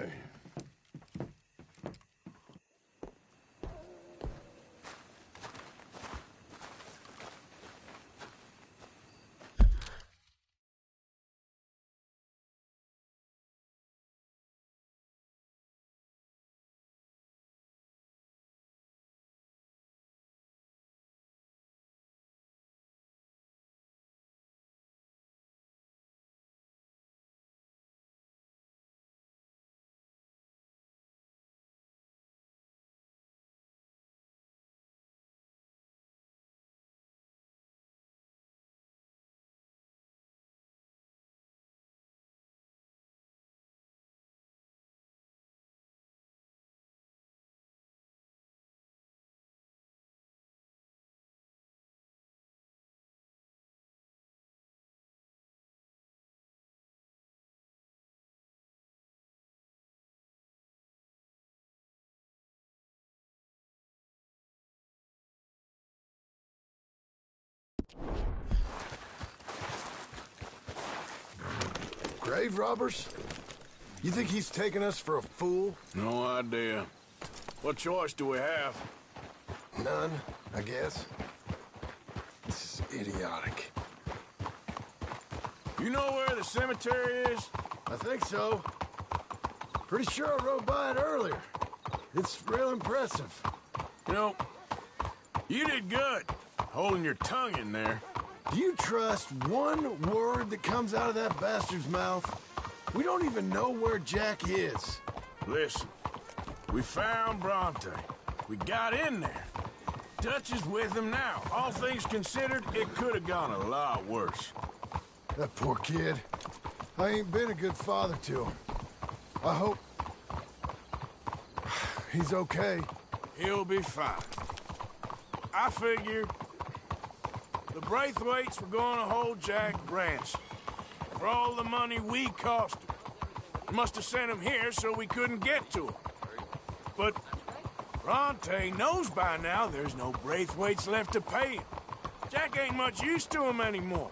Grave robbers? You think he's taking us for a fool? No idea. What choice do we have? None, I guess. This is idiotic. You know where the cemetery is? I think so. Pretty sure I rode by it earlier. It's real impressive. You know, you did good, holding your tongue in there. Do you trust one word that comes out of that bastard's mouth? We don't even know where Jack is. Listen, we found Bronte. We got in there. Dutch is with him now. All things considered, it could have gone a lot worse. That poor kid. I ain't been a good father to him. I hope he's okay. He'll be fine. I figure the the Braithwaites were gonna hold Jack ransom for all the money we cost him. They must have sent him here so we couldn't get to him. But Bronte knows by now there's no Braithwaites left to pay him. Jack ain't much use to him anymore.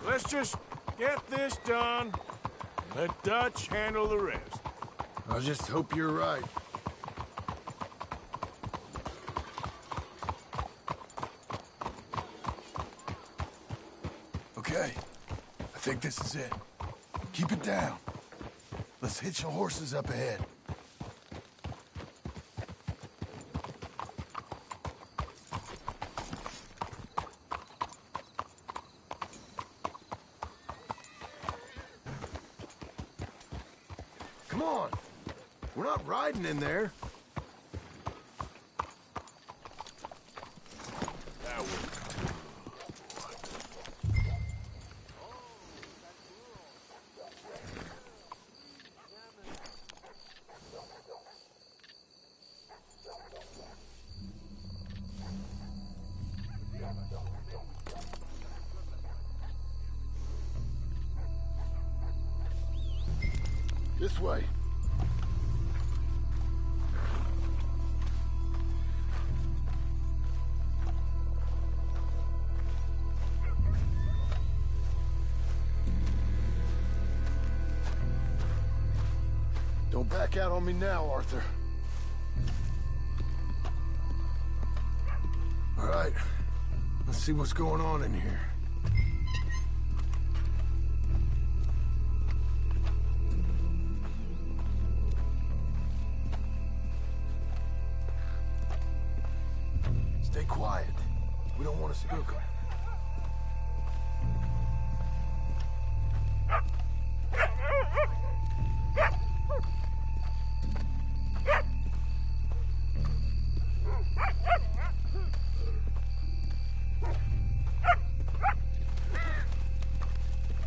Let's just get this done. Let Dutch handle the rest. I just hope you're right. Okay. I think this is it. Keep it down. Let's hitch the horses up ahead. Come on. We're not riding in there. This way. Don't back out on me now, Arthur. All right. Let's see what's going on in here. Stay quiet. We don't want to spook them.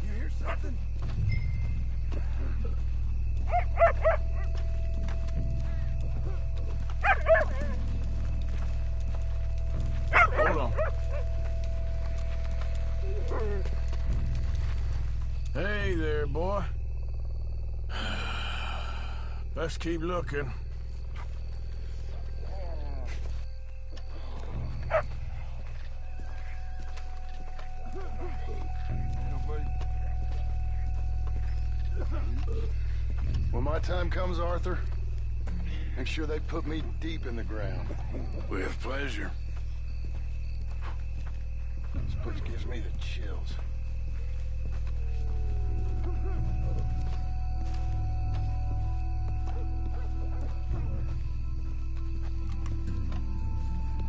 You hear something? Hold on. Hey there, boy. Let's keep looking. When my time comes, Arthur, make sure they put me deep in the ground. With pleasure. This place gives me the chills.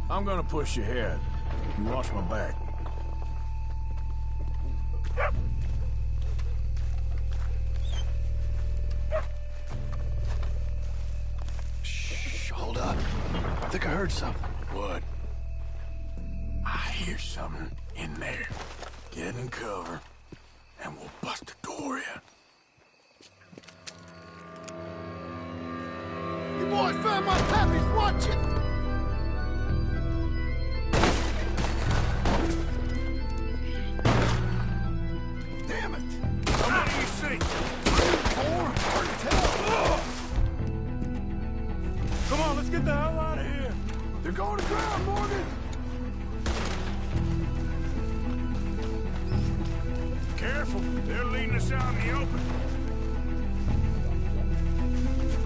I'm gonna push you ahead. You watch my back. Shh, hold up. I think I heard something. What? I hear something in there. Get in cover, and we'll bust the door in. You boys found my puppies, watch it! Damn it! How many you see? 4? Hard to tell. Come on, let's get the hell out of here. They're going to ground, Morgan! Careful, they're leading us out in the open.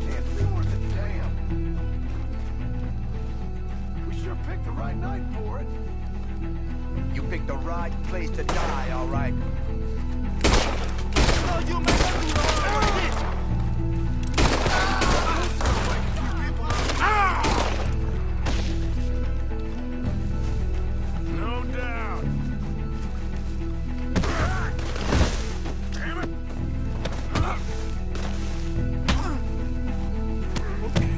Can't see worth a damn. We sure picked the right night for it. You picked the right place to die, all right. No doubt. Damn it. Okay,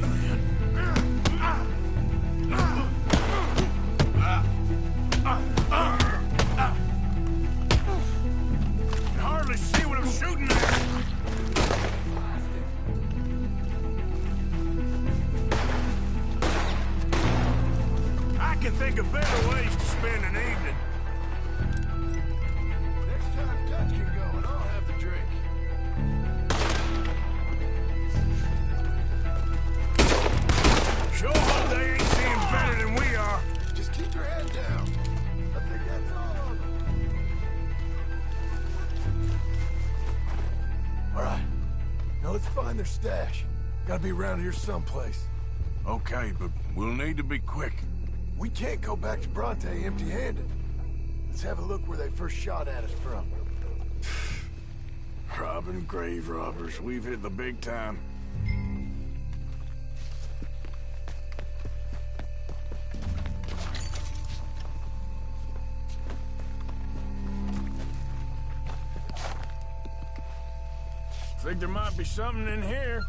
can hardly see what I'm shooting at. I can think of better ways to spend an evening. let's find their stash. Gotta be around here someplace. Okay, but we'll need to be quick. We can't go back to Bronte empty-handed. Let's have a look where they first shot at us from. Robbing grave robbers. We've hit the big time. Think there might be something in here.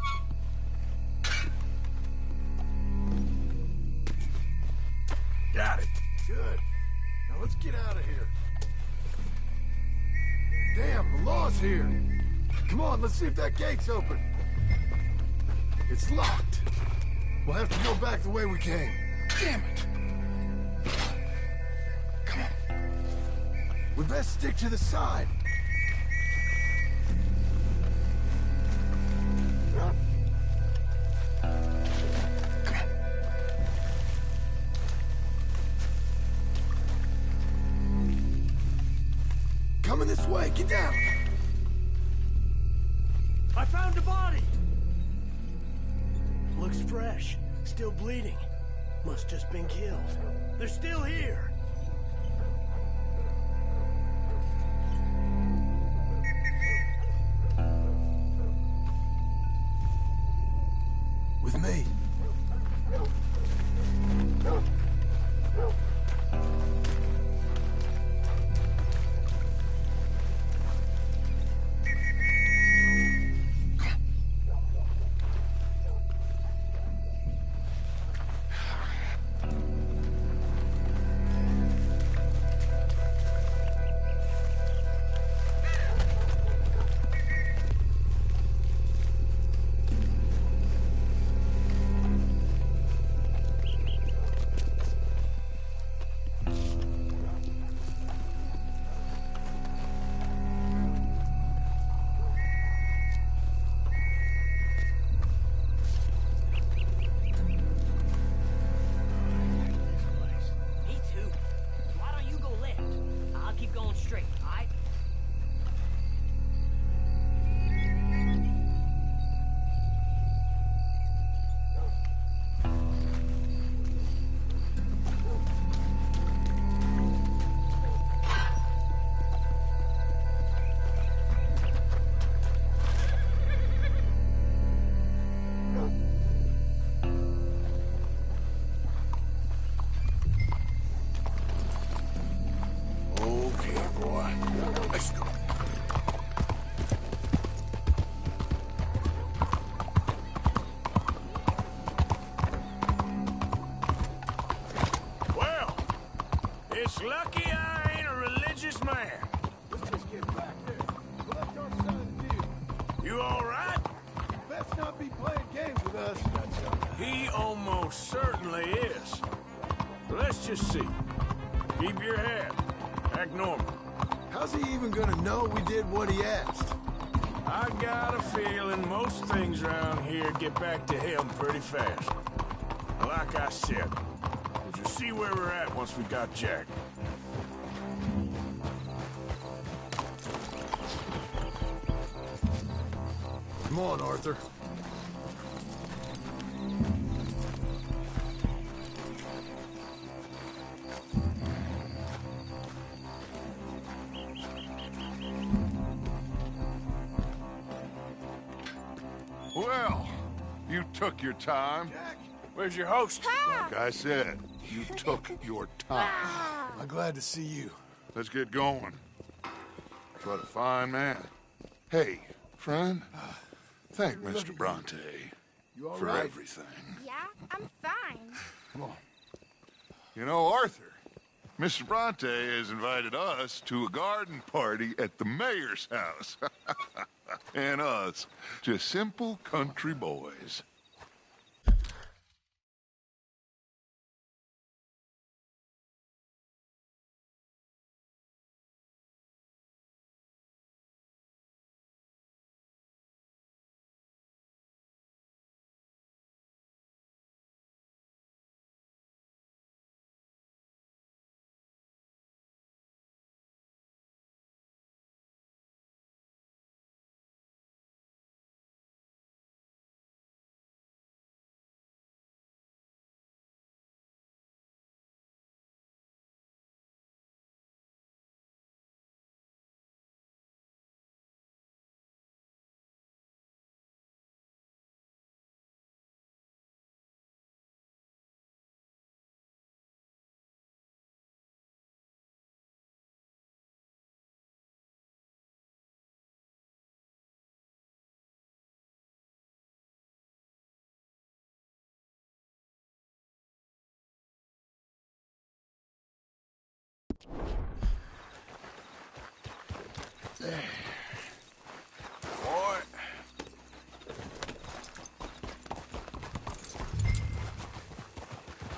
Got it. Good. Now let's get out of here. Damn, the law's here. Come on, let's see if that gate's open. It's locked. We'll have to go back the way we came. Damn it. Come on. We best stick to the side. Coming this way, get down! I found a body! Looks fresh, still bleeding. Must just been killed. They're still here! With me. It's lucky I ain't a religious man. Let's just get back there. We'll left our side of the deal. You all right? Best not be playing games with us. He almost certainly is. Let's just see. Keep your head. Act normal. How's he even gonna know we did what he asked? I got a feeling most things around here get back to him pretty fast. Like I said, we'll just see where we're at once we got Jack. Come on, Arthur. Well, you took your time. Jack, where's your host? Like I said, you took your time. I'm glad to see you. Let's get going. What a fine man. Hey, friend, thank Mr. Bronte for right? everything. Yeah, I'm fine. Come on. You know, Arthur, Mr. Bronte has invited us to a garden party at the mayor's house. And us, just simple country boys.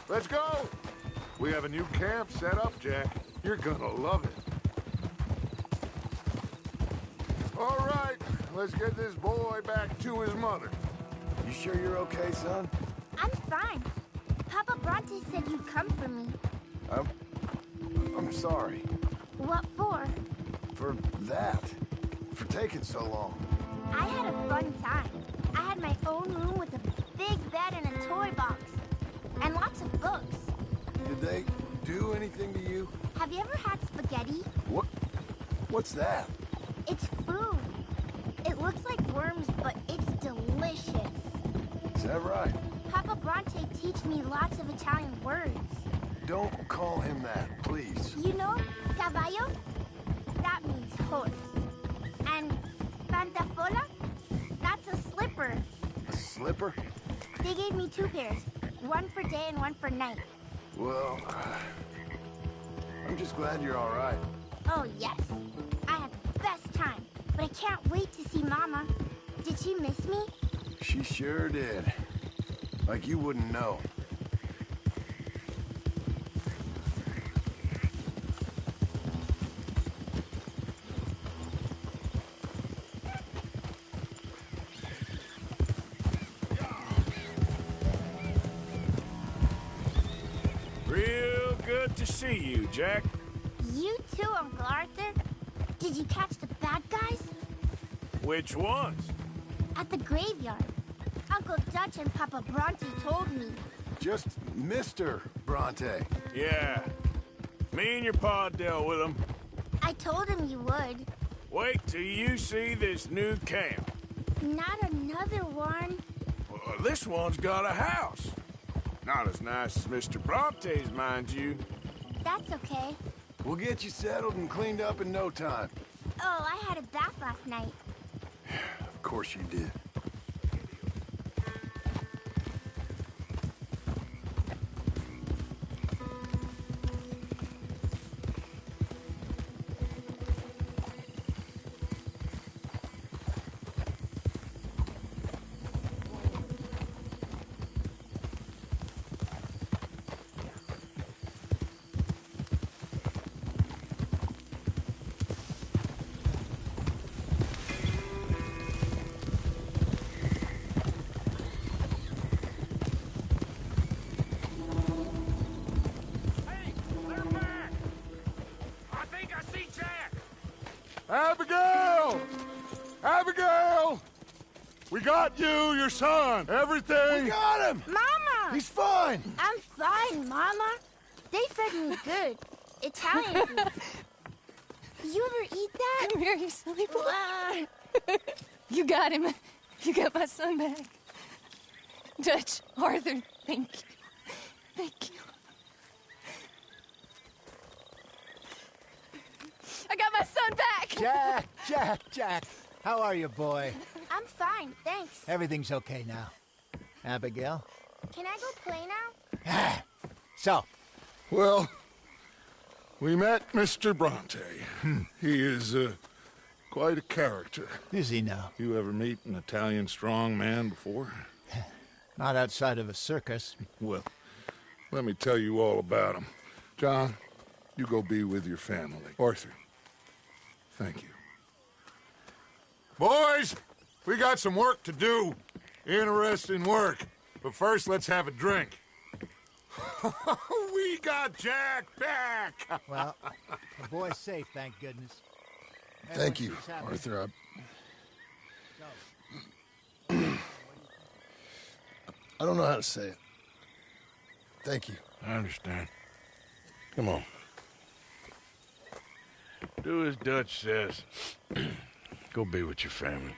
Let's go! We have a new camp set up, Jack. You're gonna love it. All right, let's get this boy back to his mother. You sure you're okay, son? I'm fine. Papa Bronte said you'd come for me. I'm sorry. What for? For that. For taking so long. I had a fun time. I had my own room with a big bed and a toy box. And lots of books. Did they do anything to you? Have you ever had spaghetti? What's that? It's food. It looks like worms, but it's delicious. Is that right? Papa Bronte teach me lots of Italian words. Don't call him that, please. You know, caballo? That means horse. And pantafola? That's a slipper. A slipper? They gave me 2 pairs. One for day and one for night. Well, I'm just glad you're all right. Oh, yes. I had the best time. But I can't wait to see Mama. Did she miss me? She sure did. Like you wouldn't know. Real good to see you, Jack. You too, Uncle Arthur. Did you catch the bad guys? Which ones? At the graveyard. Uncle Dutch and Papa Bronte told me. Just Mr. Bronte. Yeah. Me and your pa dealt with them. I told him you would. Wait till you see this new camp. Not another one. Well, this one's got a house. Not as nice as Mr. Bronte's, mind you. That's okay. We'll get you settled and cleaned up in no time. Oh, I had a bath last night. Of course you did. Abigail! Abigail! We got you, your son, everything. We got him! Mama! He's fine! I'm fine, Mama. They fed me good. Italian food. You ever eat that? Come here, you silly boy. You got him. You got my son back. Dutch, Arthur, thank you. Thank you. I got my son back! Jack. How are you, boy? I'm fine, thanks. Everything's okay now. Abigail? Can I go play now? So? Well, we met Mr. Bronte. He is quite a character. Is he now? You ever meet an Italian strong man before? Not outside of a circus. Well, let me tell you all about him. John, you go be with your family. Arthur, thank you. Boys, we got some work to do. Interesting work. But first, let's have a drink. We got Jack back! Well, the boy's safe, thank goodness. Thank you, Arthur. I don't know how to say it. Thank you. I understand. Come on. Do as Dutch says. Go be with your family.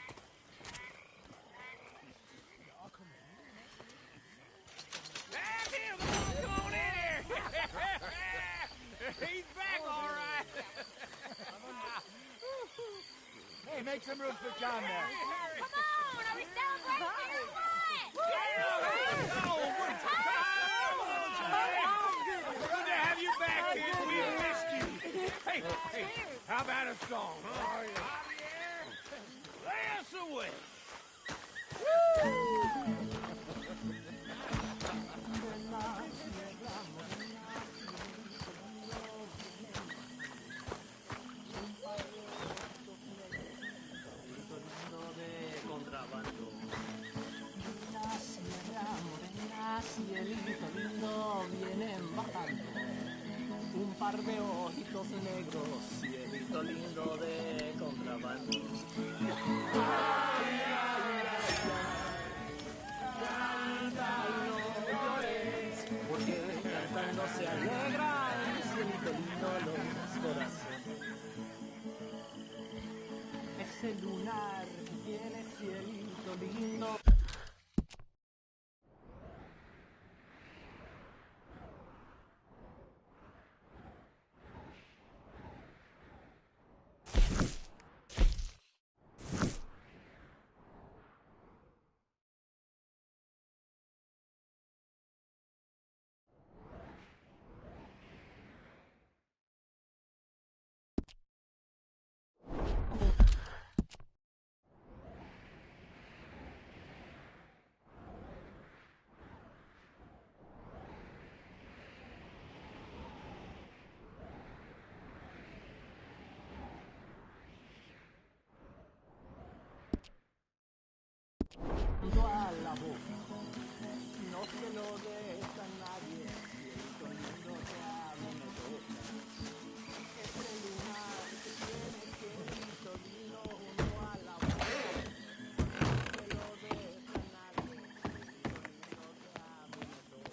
He's back, all right. Hey, make some room for John there. Come on, are we celebrating or what? Good to have you back, kid. We missed you. Hey, how about a song? Huh? Lay us away. par de ojitos negros, cielito lindo de contrabando. Ay, no llores, porque cantando se alegra el cielito lindo los corazones. Ese lunar que tiene cielito lindo. A la boca, no se lo des a nadie, cielito lindo que a mí me toca. Ese lunar que tiene cielito lindo junto a la boca, no se lo des a nadie, cielito lindo que a mí me toca.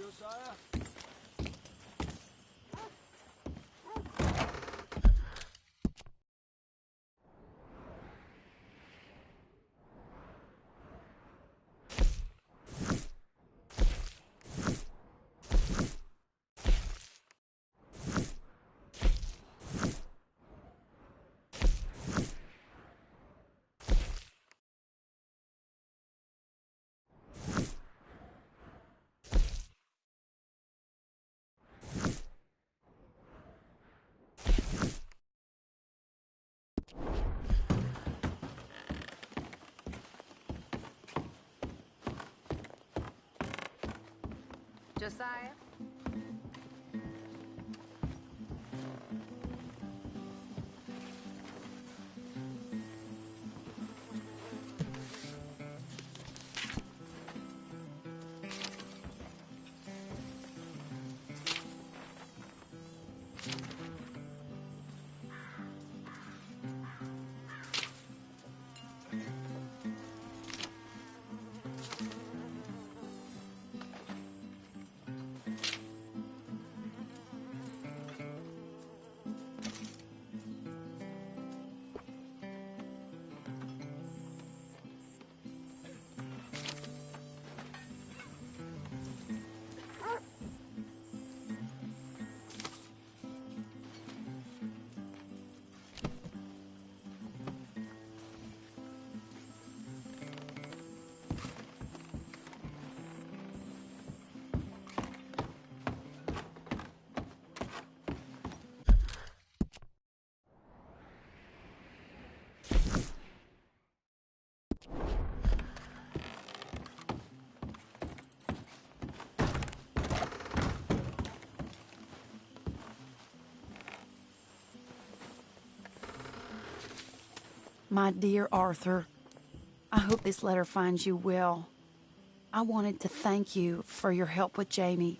Josiah? Josiah? My dear Arthur, I hope this letter finds you well. I wanted to thank you for your help with Jamie.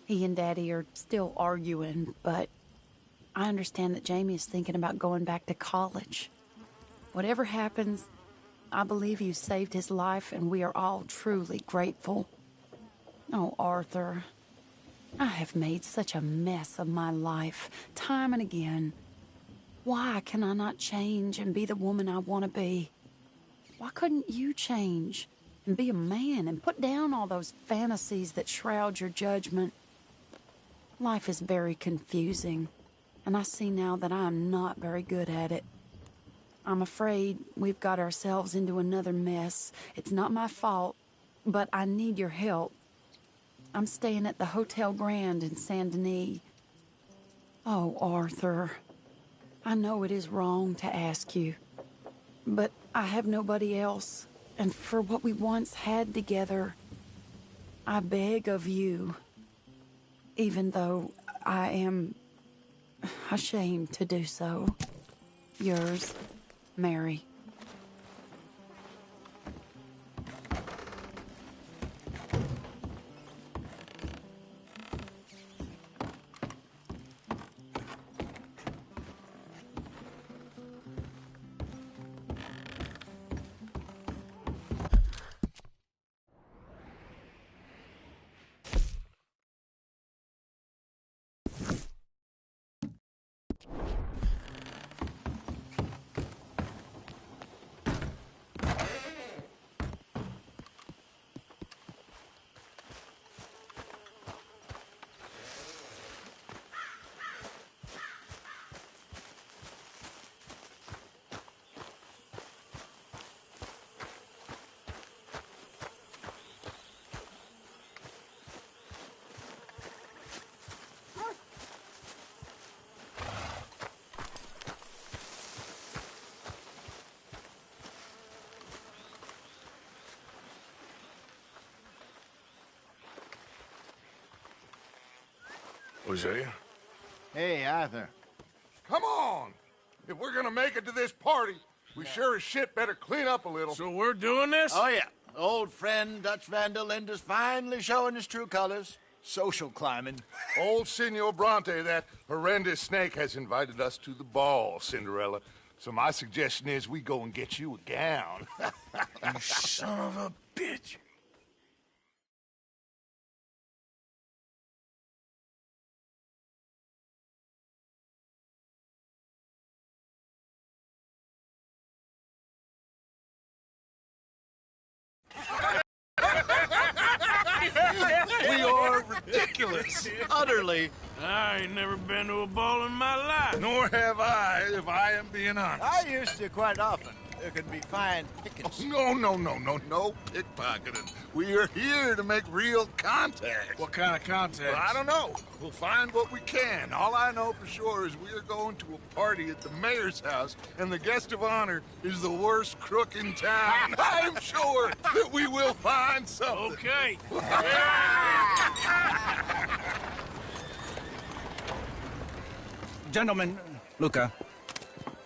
He and Daddy are still arguing, but I understand that Jamie is thinking about going back to college. Whatever happens, I believe you saved his life, and we are all truly grateful. Oh, Arthur, I have made such a mess of my life, time and again. Why can I not change and be the woman I want to be? Why couldn't you change and be a man and put down all those fantasies that shroud your judgment? Life is very confusing, and I see now that I am not very good at it. I'm afraid we've got ourselves into another mess. It's not my fault, but I need your help. I'm staying at the Hotel Grand in Saint Denis. Oh, Arthur, I know it is wrong to ask you, but I have nobody else, and for what we once had together, I beg of you, even though I am ashamed to do so. Yours, Mary. Hosea? Hey, Arthur. Come on! If we're gonna make it to this party, we sure as shit better clean up a little. So we're doing this? Oh, yeah. Old friend Dutch Van der Linde's finally showing his true colors. Social climbing. Old Senor Bronte, that horrendous snake, has invited us to the ball, Cinderella. So my suggestion is we go and get you a gown. You son of a bitch. We are ridiculous. Utterly. I ain't never been to a ball in my life. Nor have I, if I am being honest. I used to quite often. There could be fine pickets. Oh, no pickpocketing. We are here to make real contact. What kind of contact? Well, I don't know. We'll find what we can. All I know for sure is we are going to a party at the mayor's house, and the guest of honor is the worst crook in town. I'm sure that we will find something. Okay. Gentlemen, Luca,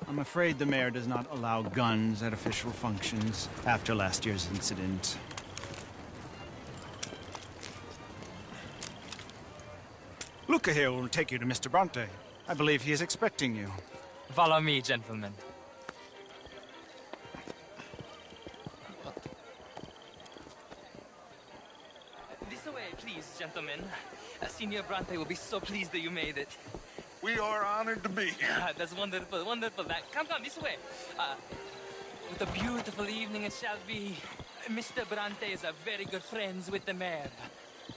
I'm afraid the mayor does not allow guns at official functions after last year's incident. Luca here will take you to Mr. Bronte. I believe he is expecting you. Follow me, gentlemen. This way, please, gentlemen. Senior Bronte will be so pleased that you made it. We are honored to be here. That's wonderful, wonderful. Come, this way. What a beautiful evening it shall be. Mr. Bronte is very good friends with the mayor.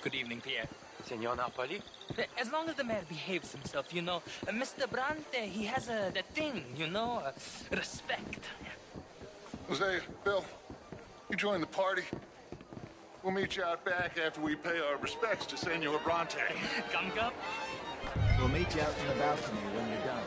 Good evening, Pierre. Senor Napoli? As long as the mayor behaves himself, you know. Mr. Bronte, he has that thing, you know, respect. Hosea, Bill, you join the party. We'll meet you out back after we pay our respects to Senor Bronte. Come. We'll meet you out in the balcony when you're done.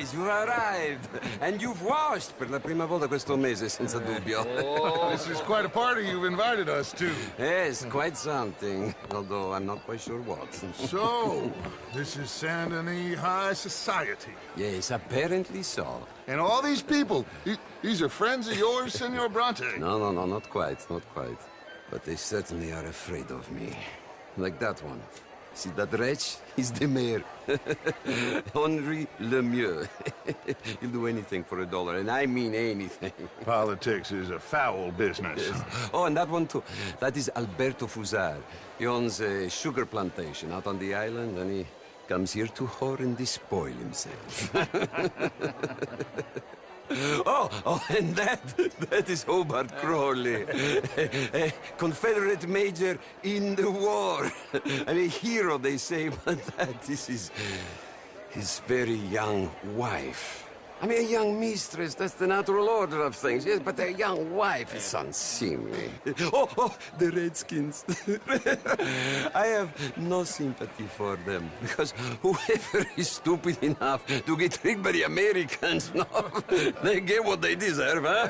boys, you arrived. And you've washed per la prima volta questo mese, senza dubbio. This is quite a party you've invited us to. Yes, quite something. Although I'm not quite sure what. So, this is Saint Denis High Society. Yes, apparently so. And all these people, these are friends of yours, Senor Bronte? No, not quite, not quite. But they certainly are afraid of me. Like that one. See that wretch? He's the mayor. Henri Lemieux. He'll do anything for $1, and I mean anything. Politics is a foul business. Yes. Oh, and that one too. That is Alberto Fusar. He owns a sugar plantation out on the island, and he comes here to whore and despoil himself. Oh, and that is Hobart Crawley, a Confederate major in the war. I mean, hero, they say, but that is his very young wife. I mean, a young mistress, that's the natural order of things, yes, but a young wife is unseemly. Oh, the Redskins. I have no sympathy for them, because whoever is stupid enough to get tricked by the Americans, no, they get what they deserve, huh?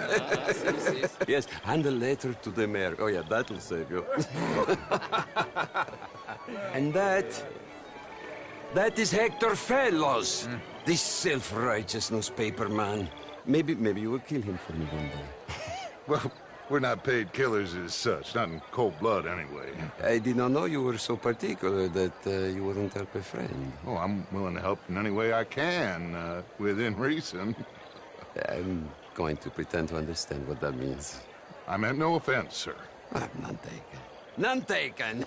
Yes, and a letter to the mayor. Oh, yeah, that'll save you. And that is Hector Fellows. This self-righteous newspaper man. Maybe you will kill him for me one day. Well, we're not paid killers as such, not in cold blood anyway. I did not know you were so particular that you wouldn't help a friend. Oh, I'm willing to help in any way I can, within reason. I'm going to pretend to understand what that means. I meant no offense, sir. None taken. None taken!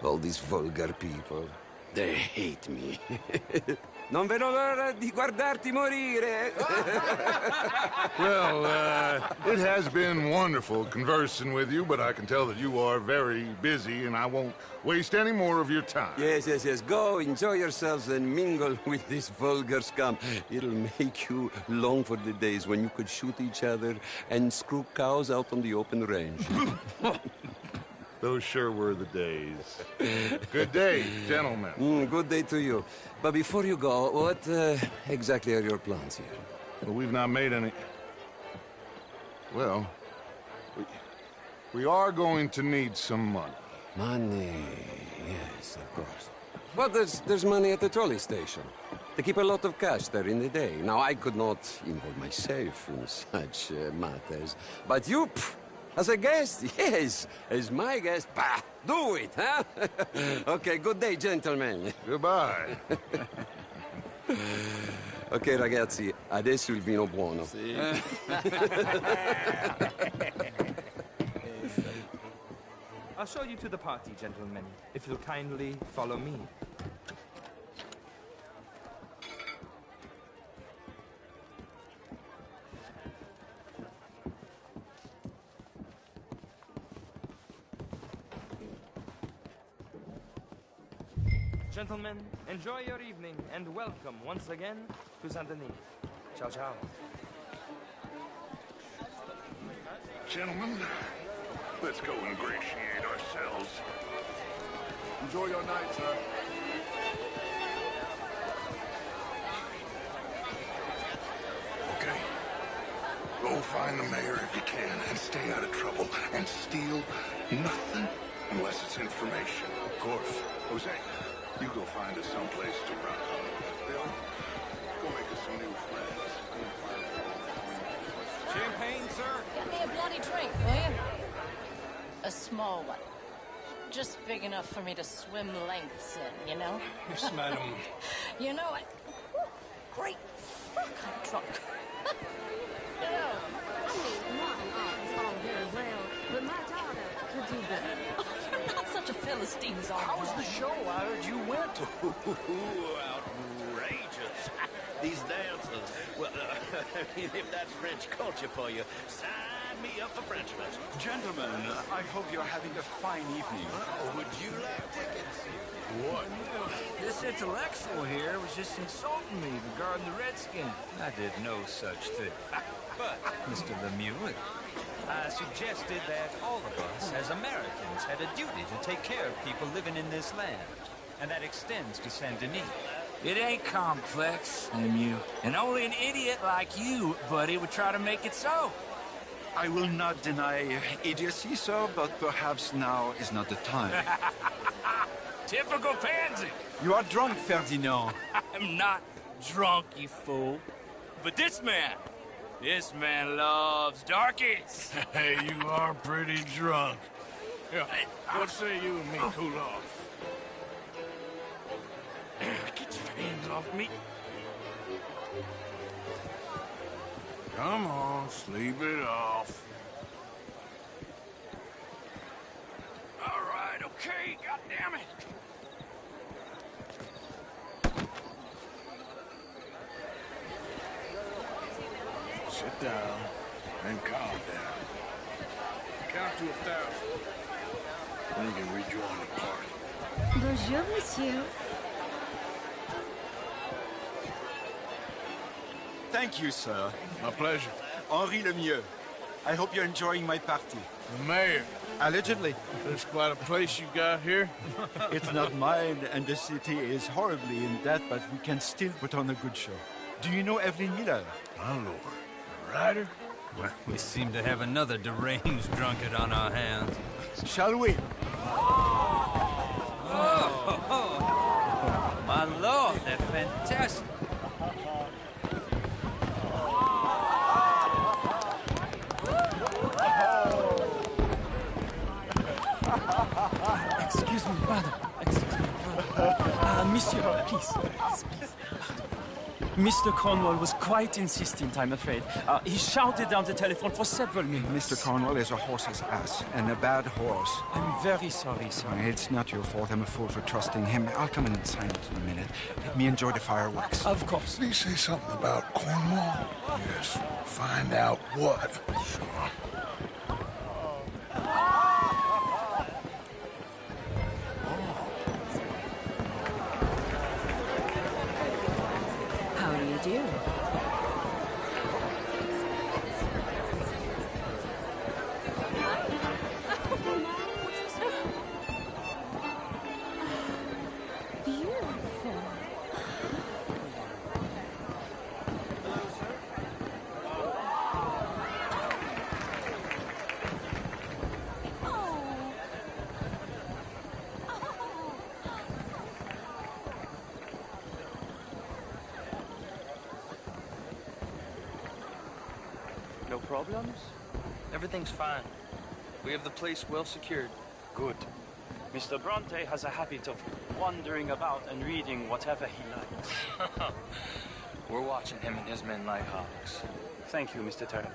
All these vulgar people. They hate me. Non vedo l'ora di guardarti morire. Well, it has been wonderful conversing with you, but I can tell that you are very busy, and I won't waste any more of your time. Yes. Go, enjoy yourselves, and mingle with this vulgar scum. It'll make you long for the days when you could shoot each other and screw cows out on the open range. Those sure were the days. Good day, gentlemen. Good day to you. But before you go, what exactly are your plans here? Well, we've not made any... Well, we are going to need some money. Money, yes, of course. But there's money at the trolley station. They keep a lot of cash there in the day. Now, I could not involve myself in such matters. But you... As a guest? Yes. As my guest? Bah! Do it, huh? Okay, good day, gentlemen. Goodbye. Ok, ragazzi, adesso il vino buono. Sì. I'll show you to the party, gentlemen, if you'll kindly follow me. Gentlemen, enjoy your evening, and welcome once again to Saint Denis. Ciao, ciao. Gentlemen, let's go ingratiate ourselves. Enjoy your night, sir. Okay. Go find the mayor if you can, and stay out of trouble, and steal nothing unless it's information. Of course. Jose, you go find us someplace to run. Bill, go make us some new friends. Champagne, sir? Get me a bloody drink, will you? A small one. Just big enough for me to swim lengths in, you know? Yes, madam. You know, great fuck, I'm drunk. You know, I mean, modern art is all very well, but my daughter could do better. Oh, you're not such a Philistine, Zara. How was the show I heard you went to? Outrageous. These dances. Well, if that's French culture for you, sign me up for Frenchmen. Gentlemen, I hope you're having a fine evening. Would you like tickets? What? This intellectual here was just insulting me regarding the Redskins. I did no such thing. But, Mr. Lemieux, I suggested that all of us, as Americans, had a duty to take care of people living in this land. And that extends to Saint Denis. It ain't complex, Emu. And only an idiot like you, buddy, would try to make it so. I will not deny idiocy, sir, but perhaps now is not the time. Typical pansy. You are drunk, Ferdinand. I'm not drunk, you fool. But this man loves darkies. Hey, you are pretty drunk. Here, what say you and me cool off? Get your hands off me. Come on, sleep it off. All right, okay, goddammit. Sit down and calm down. Count to 1,000. Then you can rejoin the party. Bonjour, monsieur. Thank you, sir. My pleasure. Henri Lemieux. I hope you're enjoying my party. The mayor. Allegedly. There's quite a place you got here. It's not mine, and the city is horribly in debt, but we can still put on a good show. Do you know Evelyn Miller? My lord. A writer? Well, we seem to have another deranged drunkard on our hands. Shall we? Oh, my lord, they're fantastic. Excuse me, brother. Excuse me, brother. Monsieur, please. Mr. Cornwall was quite insistent, I'm afraid. He shouted down the telephone for several minutes. Mr. Cornwall is a horse's ass, and a bad horse. I'm very sorry, sir. It's not your fault. I'm a fool for trusting him. I'll come in and sign it in a minute. Let me enjoy the fireworks. Of course. Did he say something about Cornwall? Yes. Find out what. Sure. How do you do? Beautiful. No problems? Everything's fine. We have the place well secured. Good. Mr. Bronte has a habit of wandering about and reading whatever he likes. We're watching him and his men like hawks. Thank you, Mr. Turner.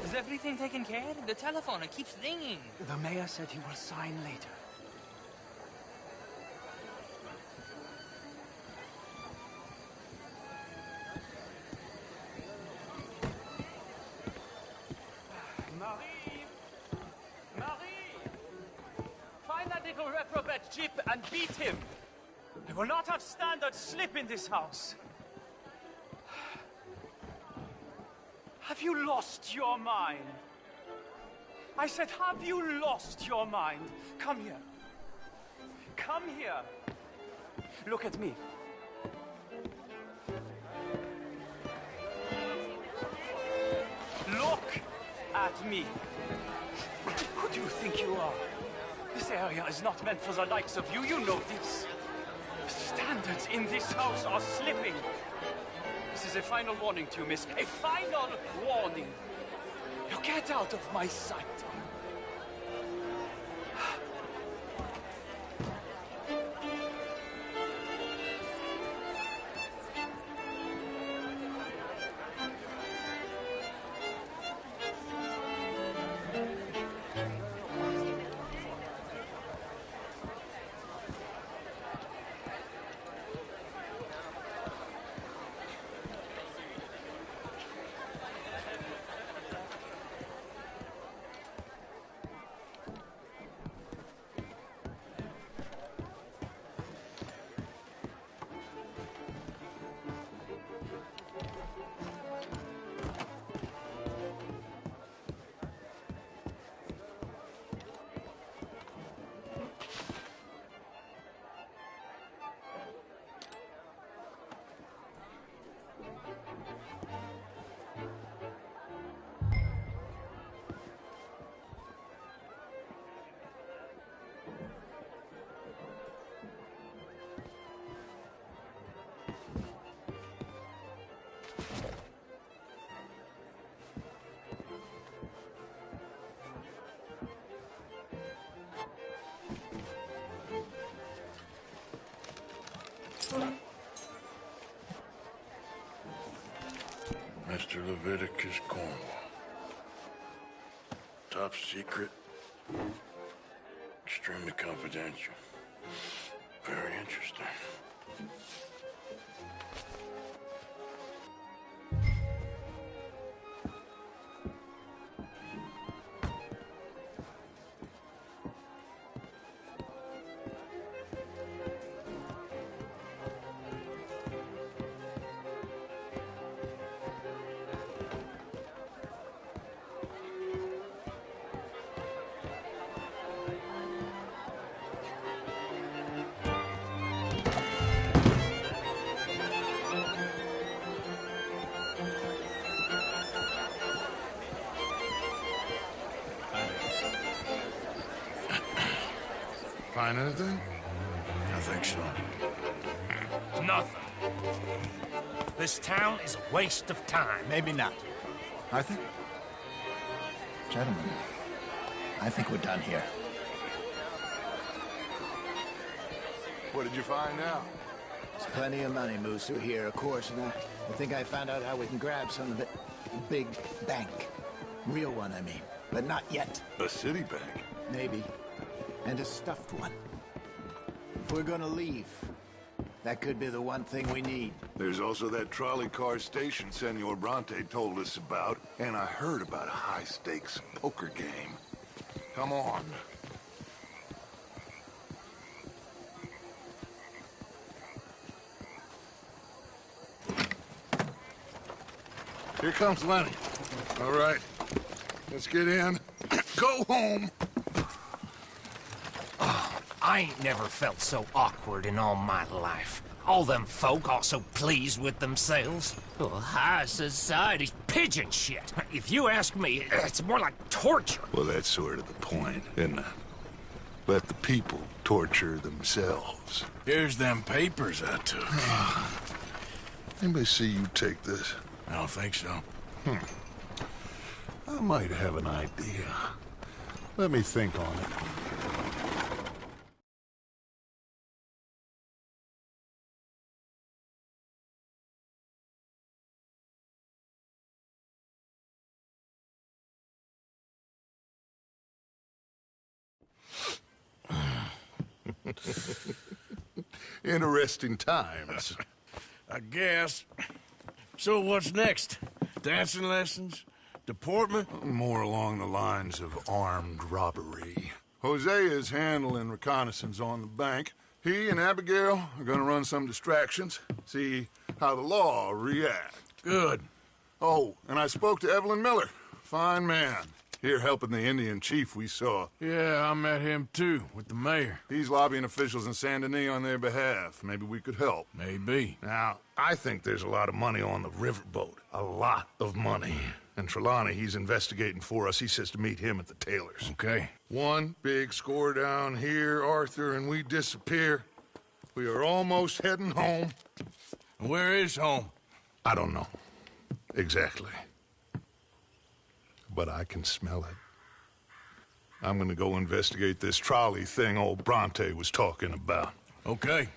Is everything taken care of? The telephone, it keeps ringing. The mayor said he will sign later. Marie! Marie! Find that little reprobate Jeep and beat him! I will not have standard slip in this house! Have you lost your mind? I said, have you lost your mind? Come here. Come here. Look at me. Look at me. Who do you think you are? This area is not meant for the likes of you. You know this. The standards in this house are slipping. This is a final warning to you, miss. A final warning. Now get out of my sight. Mr. Leviticus Cornwall. Top secret. Extremely confidential. Very interesting. Find anything? I think so. Nothing. This town is a waste of time. Maybe not. I think... Gentlemen, I think we're done here. What did you find out? There's plenty of money moves through here, of course, and I think I found out how we can grab some of it. Big bank. Real one, I mean. But not yet. A city bank? Maybe. And a stuffed one. If we're gonna leave, that could be the one thing we need. There's also that trolley car station Senor Bronte told us about, and I heard about a high-stakes poker game. Come on. Here comes Lenny. All right, let's get in. Go home. I ain't never felt so awkward in all my life. All them folk are so pleased with themselves. Oh, high society's pigeon shit. If you ask me, it's more like torture. Well, that's sort of the point, isn't it? Let the people torture themselves. Here's them papers I took. Anybody see you take this? I don't think so. I might have an idea. Let me think on it. Interesting times. I guess. So what's next? Dancing lessons? Deportment? More along the lines of armed robbery. Jose is handling reconnaissance on the bank. He and Abigail are gonna run some distractions, see how the law reacts. Good. Oh, and I spoke to Evelyn Miller. Fine man. Here helping the Indian chief we saw. Yeah, I met him too, with the mayor. He's lobbying officials in Saint Denis on their behalf. Maybe we could help. Maybe. Now, I think there's a lot of money on the riverboat. A lot of money. And Trelawney, he's investigating for us. He says to meet him at the Taylor's. Okay. One big score down here, Arthur, and we disappear. We are almost heading home. Where is home? I don't know. Exactly. But I can smell it. I'm gonna go investigate this trolley thing old Bronte was talking about. Okay.